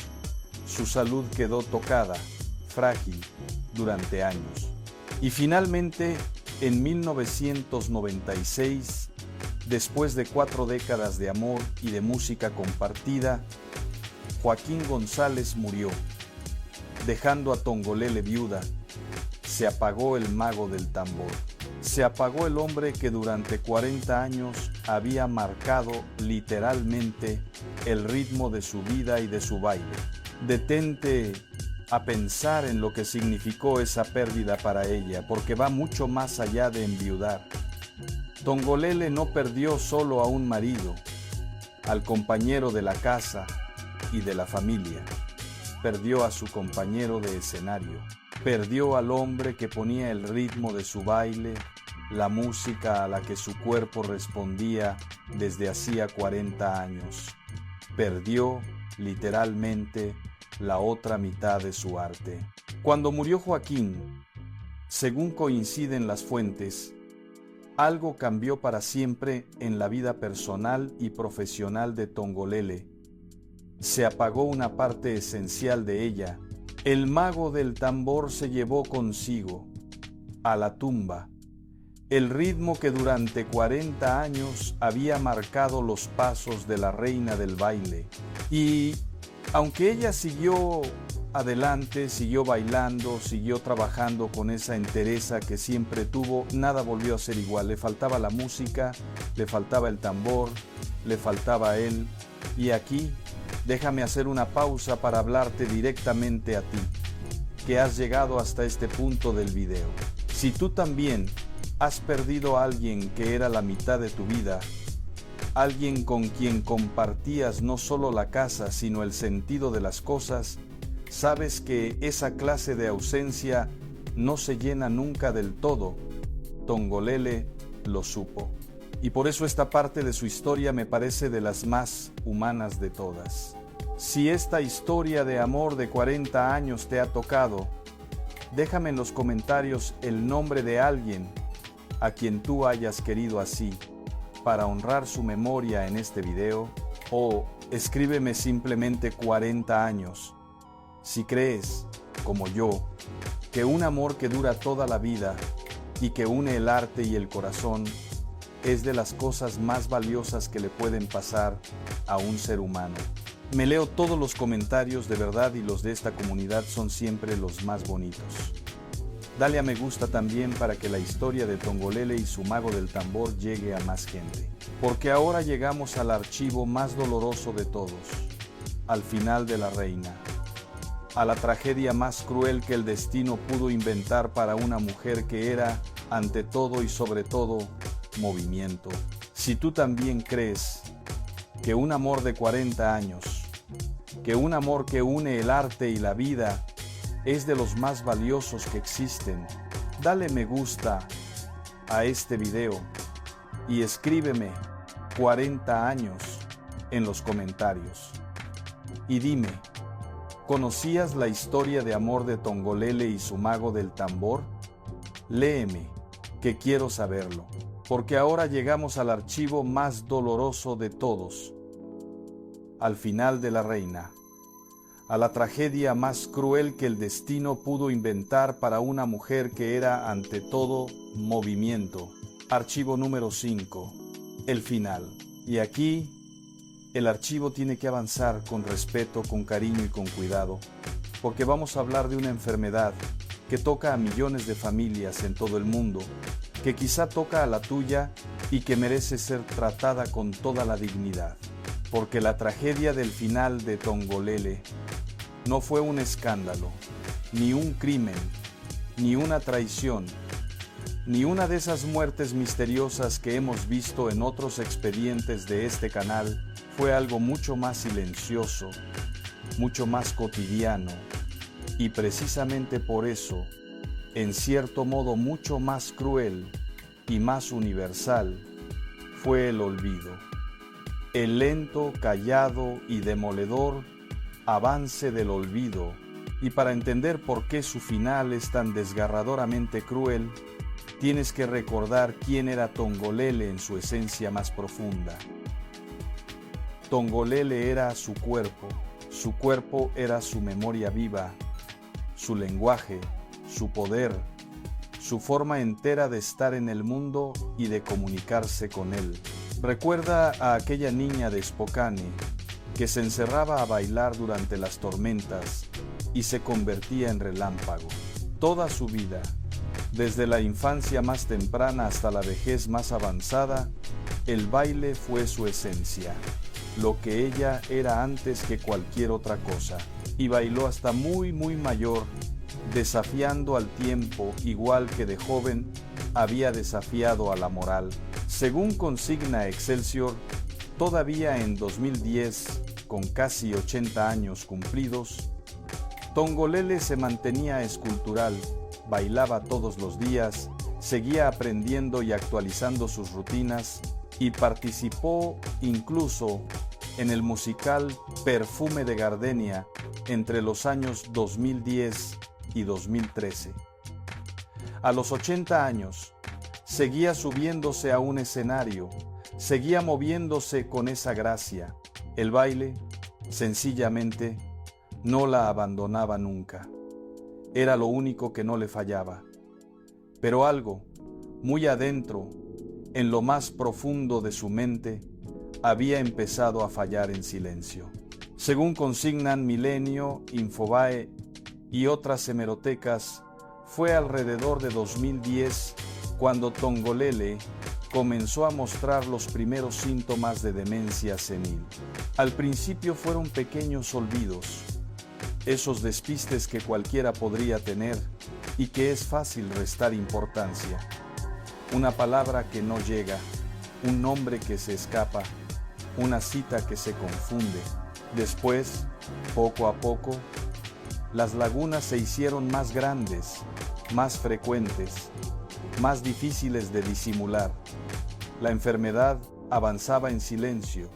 Su salud quedó tocada, frágil, durante años. Y finalmente, en 1996, después de 4 décadas de amor y de música compartida, Joaquín González murió, dejando a Tongolele viuda. Se apagó el mago del tambor. Se apagó el hombre que durante 40 años había marcado literalmente el ritmo de su vida y de su baile. Detente a pensar en lo que significó esa pérdida para ella, porque va mucho más allá de enviudar. Tongolele no perdió solo a un marido, al compañero de la casa y de la familia. Perdió a su compañero de escenario. Perdió al hombre que ponía el ritmo de su baile, la música a la que su cuerpo respondía desde hacía 40 años. Perdió, literalmente, la otra mitad de su arte. Cuando murió Joaquín, según coinciden las fuentes, algo cambió para siempre en la vida personal y profesional de Tongolele. Se apagó una parte esencial de ella. El mago del tambor se llevó consigo, a la tumba, el ritmo que durante 40 años había marcado los pasos de la reina del baile. Y aunque ella siguió adelante, siguió bailando, siguió trabajando con esa entereza que siempre tuvo, nada volvió a ser igual. Le faltaba la música, le faltaba el tambor, le faltaba él. Y aquí, déjame hacer una pausa para hablarte directamente a ti, que has llegado hasta este punto del video. Si tú también has perdido a alguien que era la mitad de tu vida, alguien con quien compartías no solo la casa, sino el sentido de las cosas, sabes que esa clase de ausencia no se llena nunca del todo. Tongolele lo supo. Y por eso esta parte de su historia me parece de las más humanas de todas. Si esta historia de amor de 40 años te ha tocado, déjame en los comentarios el nombre de alguien a quien tú hayas querido así, para honrar su memoria en este video, o escríbeme simplemente 40 años. Si crees, como yo, que un amor que dura toda la vida y que une el arte y el corazón es de las cosas más valiosas que le pueden pasar a un ser humano. Me leo todos los comentarios de verdad y los de esta comunidad son siempre los más bonitos. Dale a me gusta también para que la historia de Tongolele y su mago del tambor llegue a más gente. Porque ahora llegamos al archivo más doloroso de todos, al final de la reina, a la tragedia más cruel que el destino pudo inventar para una mujer que era, ante todo y sobre todo, movimiento. Si tú también crees que un amor de 40 años, que un amor que une el arte y la vida, es de los más valiosos que existen, dale me gusta a este video y escríbeme 40 años en los comentarios. Y dime, ¿conocías la historia de amor de Tongolele y su mago del tambor? Léeme, que quiero saberlo, porque ahora llegamos al archivo más doloroso de todos, al final de la reina, a la tragedia más cruel que el destino pudo inventar para una mujer que era ante todo movimiento. Archivo número 5, el final. Y aquí el archivo tiene que avanzar con respeto, con cariño y con cuidado, porque vamos a hablar de una enfermedad que toca a millones de familias en todo el mundo, que quizá toca a la tuya y que merece ser tratada con toda la dignidad. Porque la tragedia del final de Tongolele no fue un escándalo, ni un crimen, ni una traición, ni una de esas muertes misteriosas que hemos visto en otros expedientes de este canal. Fue algo mucho más silencioso, mucho más cotidiano, y precisamente por eso, en cierto modo mucho más cruel y más universal, fue el olvido. El lento, callado y demoledor avance del olvido, y para entender por qué su final es tan desgarradoramente cruel, tienes que recordar quién era Tongolele en su esencia más profunda. Tongolele era su cuerpo era su memoria viva, su lenguaje, su poder, su forma entera de estar en el mundo y de comunicarse con él. Recuerda a aquella niña de Spokane que se encerraba a bailar durante las tormentas y se convertía en relámpago. Toda su vida, desde la infancia más temprana hasta la vejez más avanzada, el baile fue su esencia, lo que ella era antes que cualquier otra cosa, y bailó hasta muy mayor, desafiando al tiempo igual que de joven había desafiado a la moral. Según consigna Excelsior, todavía en 2010, con casi 80 años cumplidos, Tongolele se mantenía escultural, bailaba todos los días, seguía aprendiendo y actualizando sus rutinas y participó incluso en el musical Perfume de Gardenia entre los años 2010 y 2013. A los 80 años, seguía subiéndose a un escenario, seguía moviéndose con esa gracia. El baile, sencillamente, no la abandonaba nunca. Era lo único que no le fallaba. Pero algo, muy adentro, en lo más profundo de su mente, había empezado a fallar en silencio. Según consignan Milenio, Infobae y otras hemerotecas, fue alrededor de 2010 cuando Tongolele comenzó a mostrar los primeros síntomas de demencia senil. Al principio fueron pequeños olvidos, esos despistes que cualquiera podría tener y que es fácil restar importancia. Una palabra que no llega, un nombre que se escapa, una cita que se confunde. Después, poco a poco, las lagunas se hicieron más grandes, más frecuentes, más difíciles de disimular. La enfermedad avanzaba en silencio,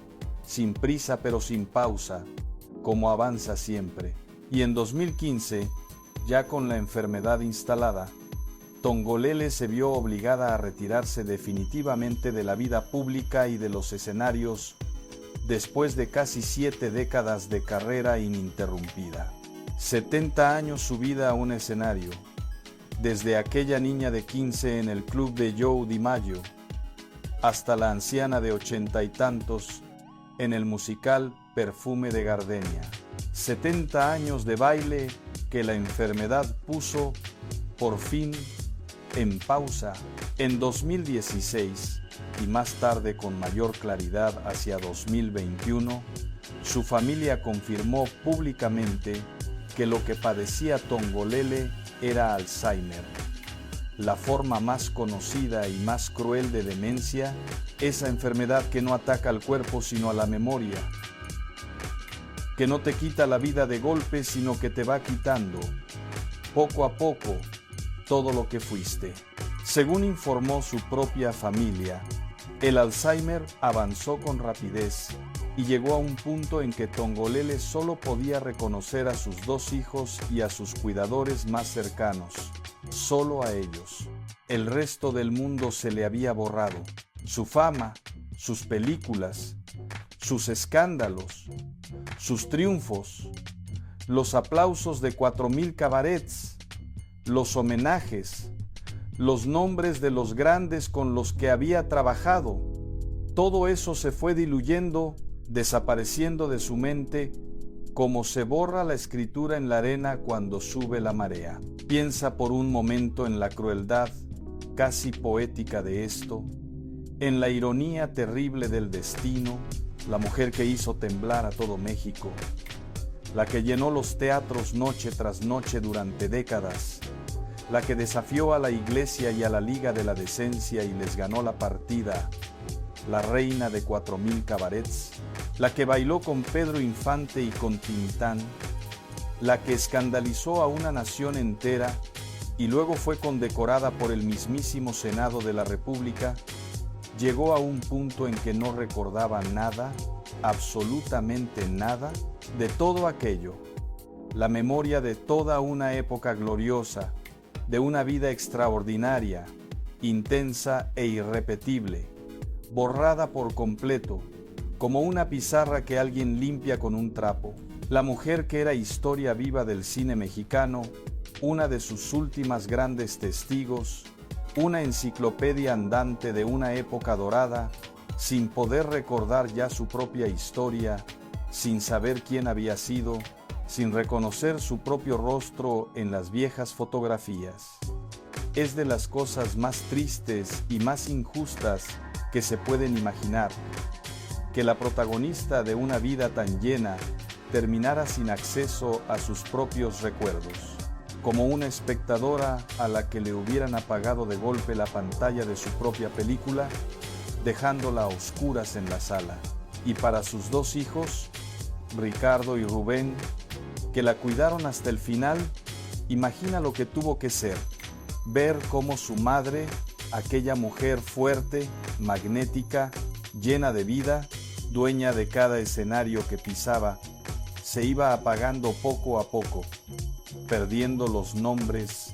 sin prisa pero sin pausa, como avanza siempre. Y en 2015, ya con la enfermedad instalada, Tongolele se vio obligada a retirarse definitivamente de la vida pública y de los escenarios después de casi 7 décadas de carrera ininterrumpida. 70 años subida a un escenario, desde aquella niña de 15 en el club de Joe DiMaggio, hasta la anciana de 80 y tantos en el musical Perfume de Gardenia. 70 años de baile que la enfermedad puso, por fin, en pausa. En 2016, y más tarde con mayor claridad hacia 2021, su familia confirmó públicamente que lo que padecía Tongolele era Alzheimer. La forma más conocida y más cruel de demencia, esa enfermedad que no ataca al cuerpo sino a la memoria, que no te quita la vida de golpe sino que te va quitando, poco a poco, todo lo que fuiste. Según informó su propia familia, el Alzheimer avanzó con rapidez y llegó a un punto en que Tongolele solo podía reconocer a sus 2 hijos y a sus cuidadores más cercanos, solo a ellos. El resto del mundo se le había borrado. Su fama, sus películas, sus escándalos, sus triunfos, los aplausos de 4,000 cabarets, los homenajes, los nombres de los grandes con los que había trabajado, todo eso se fue diluyendo, desapareciendo de su mente, como se borra la escritura en la arena cuando sube la marea. Piensa por un momento en la crueldad casi poética de esto, en la ironía terrible del destino, la mujer que hizo temblar a todo México, la que llenó los teatros noche tras noche durante décadas, la que desafió a la Iglesia y a la Liga de la Decencia y les ganó la partida, la reina de 4,000 cabarets, la que bailó con Pedro Infante y con Tintán, la que escandalizó a una nación entera y luego fue condecorada por el mismísimo Senado de la República, llegó a un punto en que no recordaba nada, absolutamente nada, de todo aquello. La memoria de toda una época gloriosa, de una vida extraordinaria, intensa e irrepetible, borrada por completo, como una pizarra que alguien limpia con un trapo. La mujer que era historia viva del cine mexicano, una de sus últimas grandes testigos, una enciclopedia andante de una época dorada, sin poder recordar ya su propia historia, sin saber quién había sido, sin reconocer su propio rostro en las viejas fotografías. Es de las cosas más tristes y más injustas que se pueden imaginar, que la protagonista de una vida tan llena terminara sin acceso a sus propios recuerdos, como una espectadora a la que le hubieran apagado de golpe la pantalla de su propia película, dejándola a oscuras en la sala. Y para sus 2 hijos, Ricardo y Rubén, que la cuidaron hasta el final, imagina lo que tuvo que ser, ver cómo su madre, aquella mujer fuerte, magnética, llena de vida, dueña de cada escenario que pisaba, se iba apagando poco a poco, perdiendo los nombres,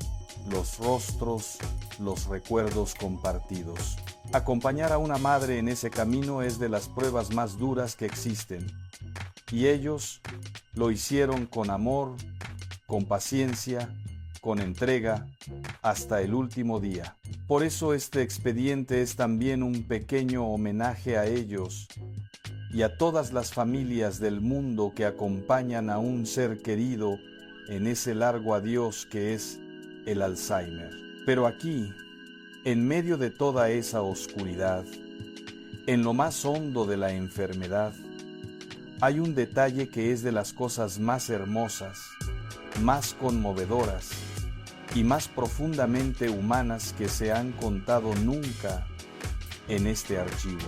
los rostros, los recuerdos compartidos. Acompañar a una madre en ese camino es de las pruebas más duras que existen, y ellos lo hicieron con amor, con paciencia, con entrega, hasta el último día. Por eso este expediente es también un pequeño homenaje a ellos y a todas las familias del mundo que acompañan a un ser querido en ese largo adiós que es el Alzheimer. Pero aquí, en medio de toda esa oscuridad, en lo más hondo de la enfermedad, hay un detalle que es de las cosas más hermosas, más conmovedoras y más profundamente humanas que se han contado nunca en este archivo.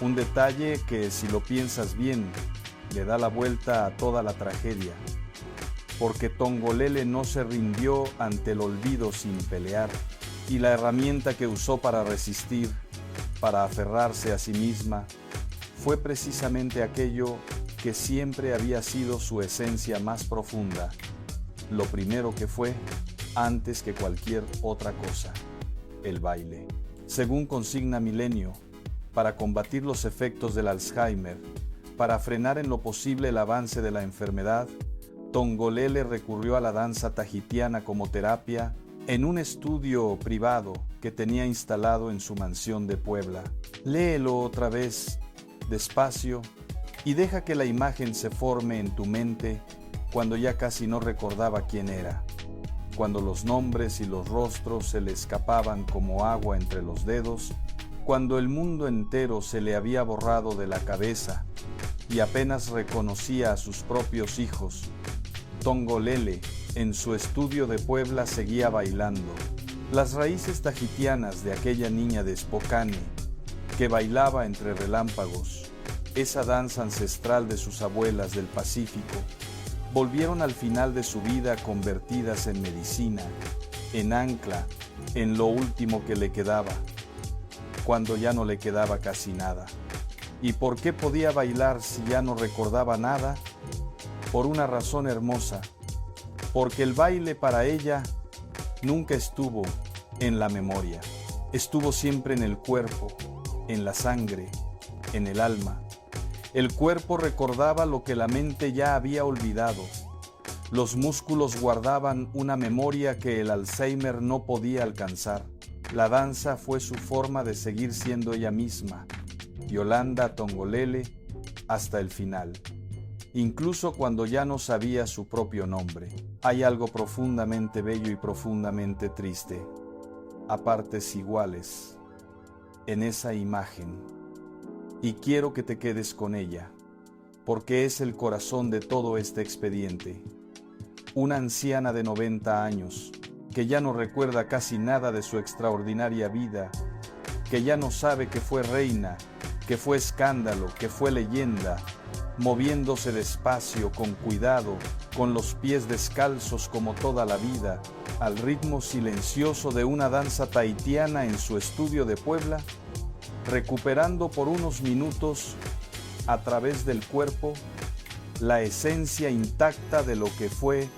Un detalle que, si lo piensas bien, le da la vuelta a toda la tragedia, porque Tongolele no se rindió ante el olvido sin pelear, y la herramienta que usó para resistir, para aferrarse a sí misma, fue precisamente aquello que siempre había sido su esencia más profunda, lo primero que fue, antes que cualquier otra cosa, el baile. Según consigna Milenio, para combatir los efectos del Alzheimer, para frenar en lo posible el avance de la enfermedad, Tongolele recurrió a la danza tahitiana como terapia en un estudio privado que tenía instalado en su mansión de Puebla. Léelo otra vez, despacio, y deja que la imagen se forme en tu mente cuando ya casi no recordaba quién era, cuando los nombres y los rostros se le escapaban como agua entre los dedos, cuando el mundo entero se le había borrado de la cabeza y apenas reconocía a sus propios hijos. Tongolele, en su estudio de Puebla, seguía bailando. Las raíces tahitianas de aquella niña de Spokane, que bailaba entre relámpagos, esa danza ancestral de sus abuelas del Pacífico, volvieron al final de su vida convertidas en medicina, en ancla, en lo último que le quedaba, cuando ya no le quedaba casi nada. ¿Y por qué podía bailar si ya no recordaba nada? Por una razón hermosa, porque el baile para ella nunca estuvo en la memoria, estuvo siempre en el cuerpo, en la sangre, en el alma. El cuerpo recordaba lo que la mente ya había olvidado. Los músculos guardaban una memoria que el Alzheimer no podía alcanzar. La danza fue su forma de seguir siendo ella misma, Yolanda Tongolele, hasta el final. Incluso cuando ya no sabía su propio nombre. Hay algo profundamente bello y profundamente triste, a partes iguales, en esa imagen. Y quiero que te quedes con ella, porque es el corazón de todo este expediente. Una anciana de 90 años, que ya no recuerda casi nada de su extraordinaria vida, que ya no sabe que fue reina, que fue escándalo, que fue leyenda, moviéndose despacio, con cuidado, con los pies descalzos como toda la vida, al ritmo silencioso de una danza tahitiana en su estudio de Puebla, recuperando por unos minutos, a través del cuerpo, la esencia intacta de lo que fue,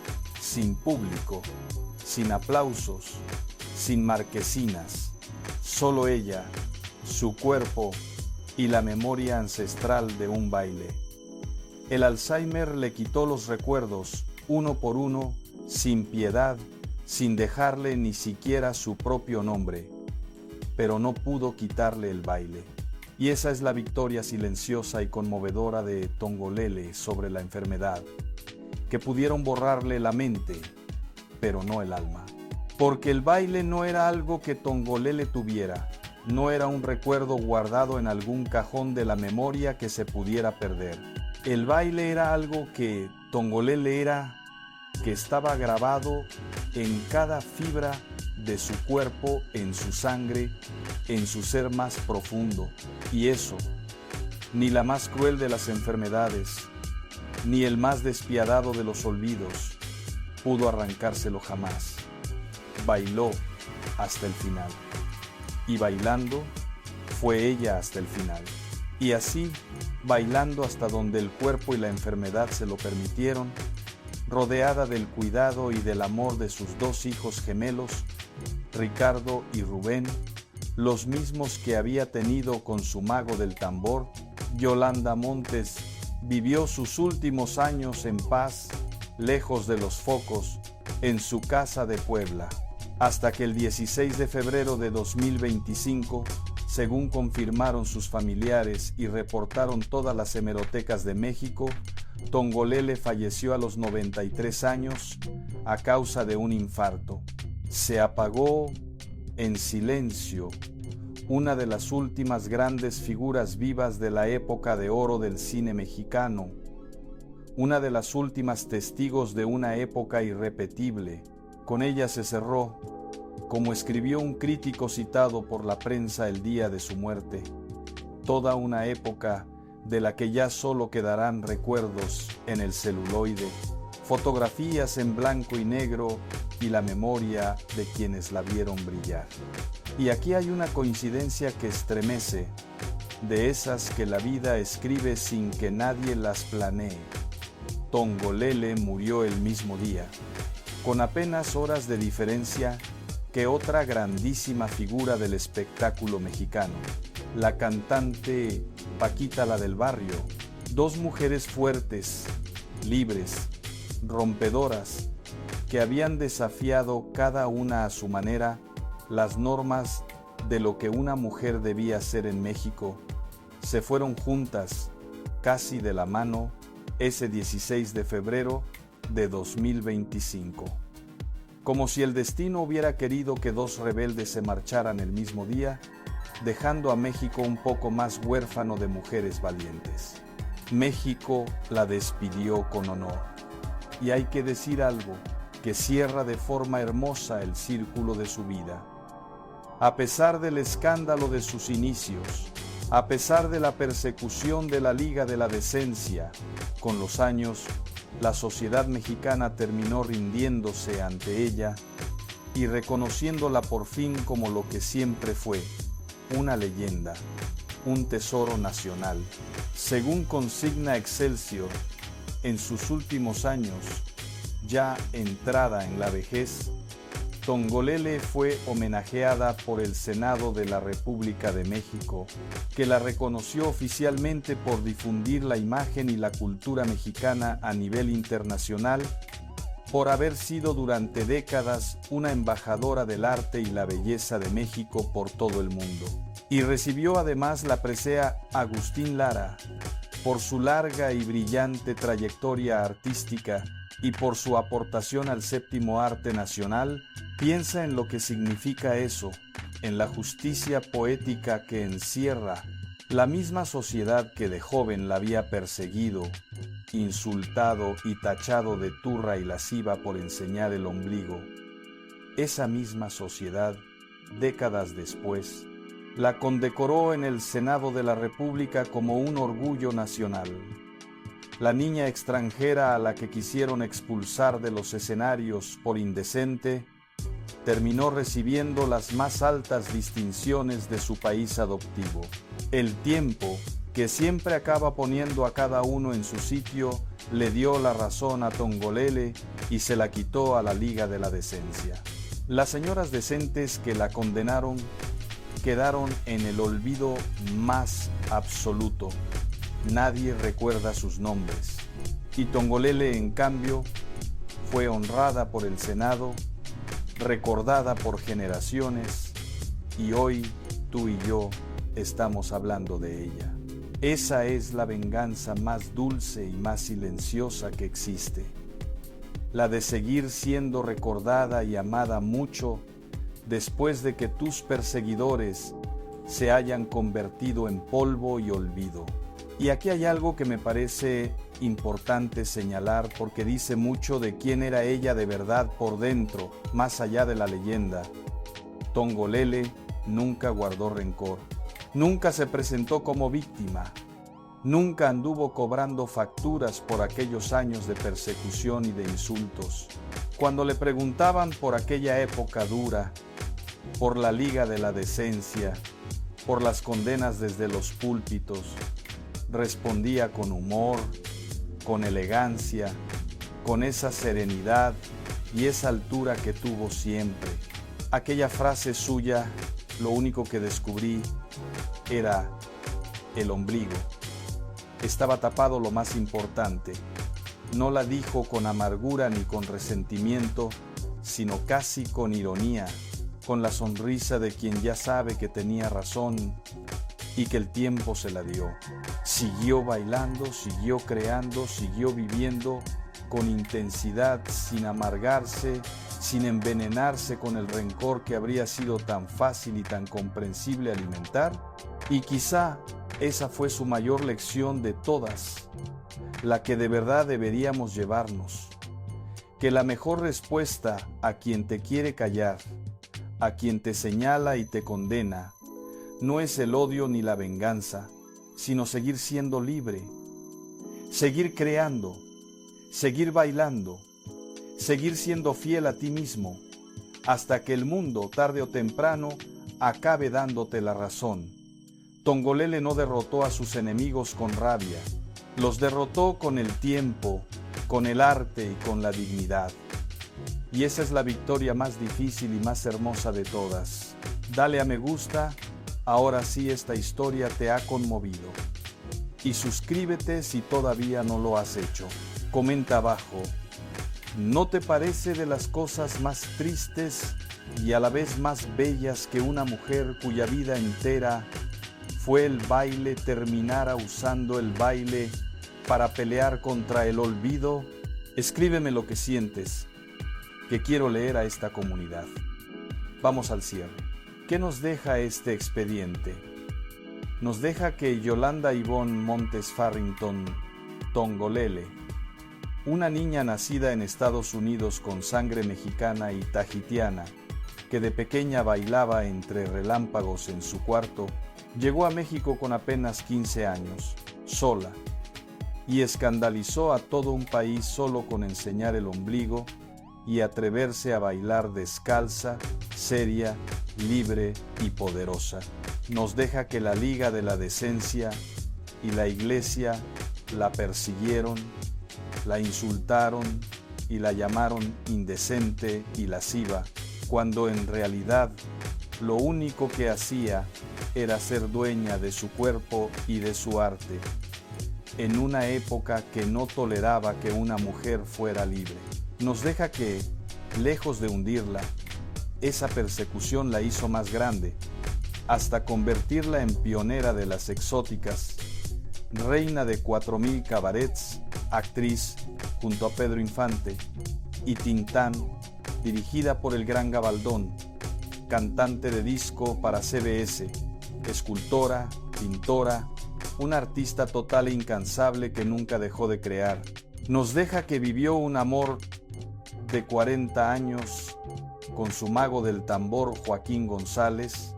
sin público, sin aplausos, sin marquesinas, solo ella, su cuerpo y la memoria ancestral de un baile. El Alzheimer le quitó los recuerdos, uno por uno, sin piedad, sin dejarle ni siquiera su propio nombre, pero no pudo quitarle el baile. Y esa es la victoria silenciosa y conmovedora de Tongolele sobre la enfermedad, que pudieron borrarle la mente, pero no el alma. Porque el baile no era algo que Tongolele tuviera, no era un recuerdo guardado en algún cajón de la memoria que se pudiera perder. El baile era algo que Tongolele era, que estaba grabado en cada fibra de su cuerpo, en su sangre, en su ser más profundo. Y eso, ni la más cruel de las enfermedades, ni el más despiadado de los olvidos, pudo arrancárselo jamás. Bailó hasta el final. Y bailando, fue ella hasta el final. Y así, bailando hasta donde el cuerpo y la enfermedad se lo permitieron, rodeada del cuidado y del amor de sus dos hijos gemelos, Ricardo y Rubén, los mismos que había tenido con su mago del tambor, Yolanda Montes vivió sus últimos años en paz, lejos de los focos, en su casa de Puebla, hasta que el 16 de febrero de 2025, según confirmaron sus familiares y reportaron todas las hemerotecas de México, Tongolele falleció a los 93 años a causa de un infarto. Se apagó en silencio una de las últimas grandes figuras vivas de la época de oro del cine mexicano, una de las últimas testigos de una época irrepetible. Con ella se cerró, como escribió un crítico citado por la prensa el día de su muerte, toda una época de la que ya solo quedarán recuerdos en el celuloide, fotografías en blanco y negro y la memoria de quienes la vieron brillar. Y aquí hay una coincidencia que estremece, de esas que la vida escribe sin que nadie las planee. Tongolele murió el mismo día, con apenas horas de diferencia que otra grandísima figura del espectáculo mexicano, la cantante Paquita la del Barrio. Dos mujeres fuertes, libres, rompedoras, que habían desafiado cada una a su manera las normas de lo que una mujer debía ser en México, se fueron juntas, casi de la mano, ese 16 de febrero de 2025. Como si el destino hubiera querido que dos rebeldes se marcharan el mismo día, dejando a México un poco más huérfano de mujeres valientes. México la despidió con honor. Y hay que decir algo que cierra de forma hermosa el círculo de su vida. A pesar del escándalo de sus inicios, a pesar de la persecución de la Liga de la Decencia, con los años, la sociedad mexicana terminó rindiéndose ante ella y reconociéndola por fin como lo que siempre fue, una leyenda, un tesoro nacional. Según consigna Excelsior, en sus últimos años, ya entrada en la vejez, Tongolele fue homenajeada por el Senado de la República de México, que la reconoció oficialmente por difundir la imagen y la cultura mexicana a nivel internacional, por haber sido durante décadas una embajadora del arte y la belleza de México por todo el mundo. Y recibió además la presea Agustín Lara, por su larga y brillante trayectoria artística y por su aportación al séptimo arte nacional. Piensa en lo que significa eso, en la justicia poética que encierra la misma sociedad que de joven la había perseguido, insultado y tachado de turra y lasciva por enseñar el ombligo. Esa misma sociedad, décadas después, la condecoró en el Senado de la República como un orgullo nacional. La niña extranjera a la que quisieron expulsar de los escenarios por indecente, terminó recibiendo las más altas distinciones de su país adoptivo. El tiempo, que siempre acaba poniendo a cada uno en su sitio, le dio la razón a Tongolele y se la quitó a la Liga de la Decencia. Las señoras decentes que la condenaron quedaron en el olvido más absoluto. Nadie recuerda sus nombres. Y Tongolele, en cambio, fue honrada por el Senado, recordada por generaciones, y hoy tú y yo estamos hablando de ella. Esa es la venganza más dulce y más silenciosa que existe, la de seguir siendo recordada y amada mucho después de que tus perseguidores se hayan convertido en polvo y olvido. Y aquí hay algo que me parece importante señalar porque dice mucho de quién era ella de verdad por dentro, más allá de la leyenda. Tongolele nunca guardó rencor, nunca se presentó como víctima, nunca anduvo cobrando facturas por aquellos años de persecución y de insultos. Cuando le preguntaban por aquella época dura, por la Liga de la Decencia, por las condenas desde los púlpitos, respondía con humor, con elegancia, con esa serenidad y esa altura que tuvo siempre. Aquella frase suya, lo único que descubrí era el ombligo. Estaba tapado lo más importante. No la dijo con amargura ni con resentimiento, sino casi con ironía, con la sonrisa de quien ya sabe que tenía razón y que el tiempo se la dio. Siguió bailando, siguió creando, siguió viviendo con intensidad, sin amargarse, sin envenenarse con el rencor que habría sido tan fácil y tan comprensible alimentar. Y quizá esa fue su mayor lección de todas, la que de verdad deberíamos llevarnos, que la mejor respuesta a quien te quiere callar, a quien te señala y te condena, no es el odio ni la venganza, sino seguir siendo libre, seguir creando, seguir bailando, seguir siendo fiel a ti mismo, hasta que el mundo, tarde o temprano, acabe dándote la razón. Tongolele no derrotó a sus enemigos con rabia, los derrotó con el tiempo, con el arte y con la dignidad. Y esa es la victoria más difícil y más hermosa de todas. Dale a me gusta, ahora sí esta historia te ha conmovido. Y suscríbete si todavía no lo has hecho. Comenta abajo, ¿no te parece de las cosas más tristes y a la vez más bellas que una mujer cuya vida entera fue el baile terminara usando el baile para pelear contra el olvido? Escríbeme lo que sientes, que quiero leer a esta comunidad. Vamos al cierre. ¿Qué nos deja este expediente? Nos deja que Yolanda Ivonne Montes Farrington Tongolele, una niña nacida en Estados Unidos con sangre mexicana y tahitiana, que de pequeña bailaba entre relámpagos en su cuarto, llegó a México con apenas 15 años, sola, y escandalizó a todo un país solo con enseñar el ombligo y atreverse a bailar descalza, seria, libre y poderosa. Nos deja que la Liga de la Decencia y la Iglesia la persiguieron, la insultaron y la llamaron indecente y lasciva, cuando en realidad lo único que hacía era ser dueña de su cuerpo y de su arte, en una época que no toleraba que una mujer fuera libre. Nos deja que, lejos de hundirla, esa persecución la hizo más grande, hasta convertirla en pionera de las exóticas, reina de 4000 cabarets, actriz junto a Pedro Infante, y Tintán, dirigida por el gran Gabaldón, cantante de disco para CBS, escultora, pintora, una artista total e incansable que nunca dejó de crear. Nos deja que vivió un amor de 40 años con su mago del tambor Joaquín González,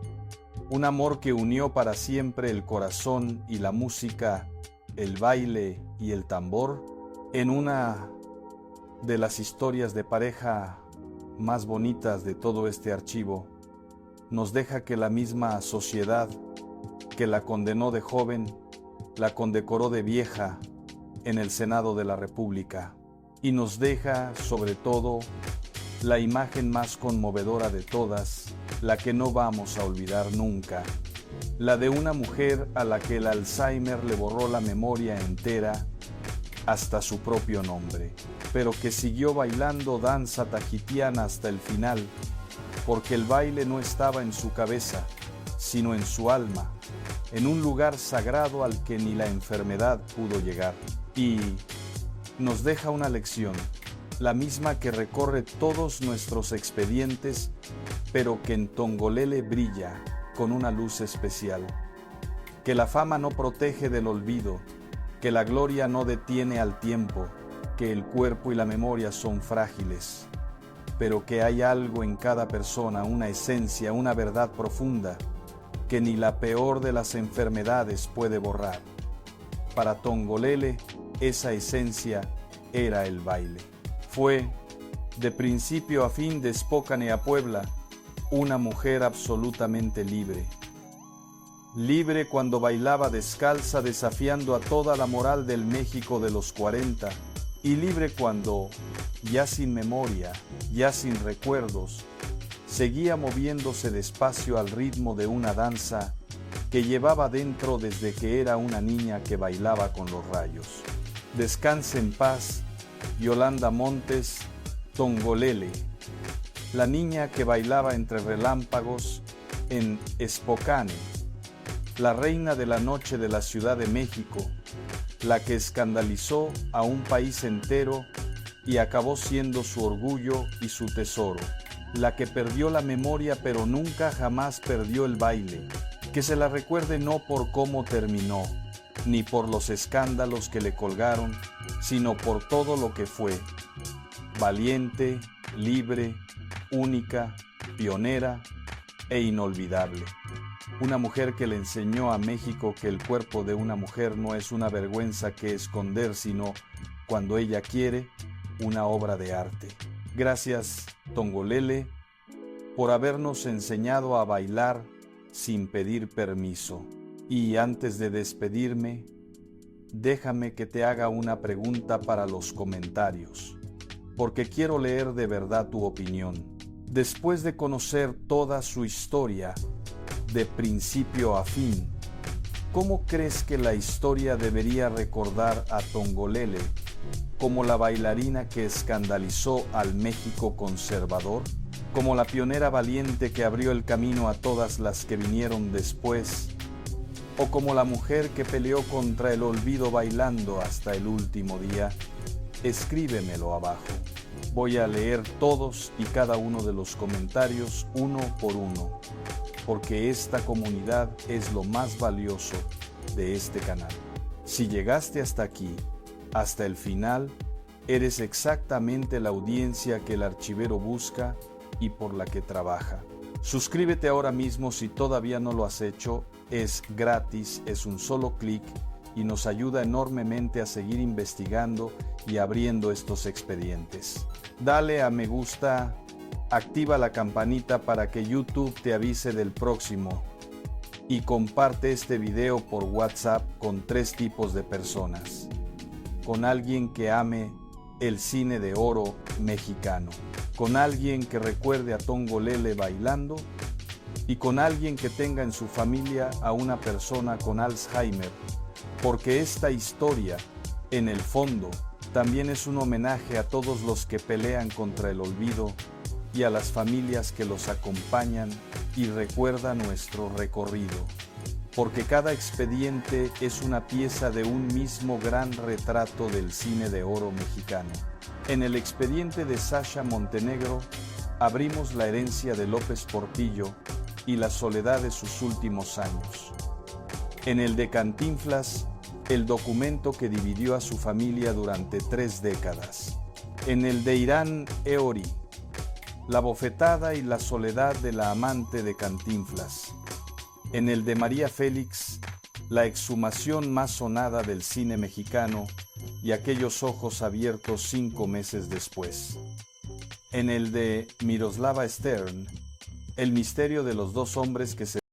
un amor que unió para siempre el corazón y la música, el baile y el tambor, en una de las historias de pareja más bonitas de todo este archivo. Nos deja que la misma sociedad que la condenó de joven, la condecoró de vieja en el Senado de la República. Y nos deja, sobre todo, la imagen más conmovedora de todas, la que no vamos a olvidar nunca, la de una mujer a la que el Alzheimer le borró la memoria entera, hasta su propio nombre, pero que siguió bailando danza tahitiana hasta el final, porque el baile no estaba en su cabeza, sino en su alma, en un lugar sagrado al que ni la enfermedad pudo llegar. Y nos deja una lección, la misma que recorre todos nuestros expedientes, pero que en Tongolele brilla con una luz especial. Que la fama no protege del olvido, que la gloria no detiene al tiempo, que el cuerpo y la memoria son frágiles, pero que hay algo en cada persona, una esencia, una verdad profunda, que ni la peor de las enfermedades puede borrar. Para Tongolele, esa esencia era el baile. Fue, de principio a fin de Spokane a Puebla, una mujer absolutamente libre. Libre cuando bailaba descalza desafiando a toda la moral del México de los 40, y libre cuando, ya sin memoria, ya sin recuerdos, seguía moviéndose despacio al ritmo de una danza que llevaba dentro desde que era una niña que bailaba con los rayos. Descanse en paz, Yolanda Montes Tongolele. la niña que bailaba entre relámpagos en Spokane, la reina de la noche de la Ciudad de México, la que escandalizó a un país entero y acabó siendo su orgullo y su tesoro, la que perdió la memoria pero nunca jamás perdió el baile, que se la recuerde no por cómo terminó, ni por los escándalos que le colgaron, sino por todo lo que fue, valiente, libre, única, pionera e inolvidable. Una mujer que le enseñó a México que el cuerpo de una mujer no es una vergüenza que esconder, sino, cuando ella quiere, una obra de arte. Gracias, Tongolele, por habernos enseñado a bailar sin pedir permiso. Y antes de despedirme, déjame que te haga una pregunta para los comentarios, porque quiero leer de verdad tu opinión. Después de conocer toda su historia, de principio a fin, ¿cómo crees que la historia debería recordar a Tongolele como la bailarina que escandalizó al México conservador? ¿Como la pionera valiente que abrió el camino a todas las que vinieron después? ¿O como la mujer que peleó contra el olvido bailando hasta el último día? Escríbemelo abajo. Voy a leer todos y cada uno de los comentarios uno por uno, porque esta comunidad es lo más valioso de este canal. Si llegaste hasta aquí, hasta el final, eres exactamente la audiencia que el archivero busca y por la que trabaja. Suscríbete ahora mismo si todavía no lo has hecho, es gratis, es un solo clic y nos ayuda enormemente a seguir investigando y abriendo estos expedientes. Dale a me gusta, activa la campanita para que YouTube te avise del próximo y comparte este video por WhatsApp con 3 tipos de personas. Con alguien que ame el cine de oro mexicano, con alguien que recuerde a Tongolele bailando y con alguien que tenga en su familia a una persona con Alzheimer, porque esta historia, en el fondo, también es un homenaje a todos los que pelean contra el olvido y a las familias que los acompañan y recuerda nuestro recorrido, porque cada expediente es una pieza de un mismo gran retrato del cine de oro mexicano. En el expediente de Sasha Montenegro abrimos la herencia de López Portillo y la soledad de sus últimos años. En el de Cantinflas, el documento que dividió a su familia durante 3 décadas. En el de Irán Eori, la bofetada y la soledad de la amante de Cantinflas. En el de María Félix, la exhumación más sonada del cine mexicano y aquellos ojos abiertos 5 meses después. En el de Miroslava Stern, el misterio de los 2 hombres que se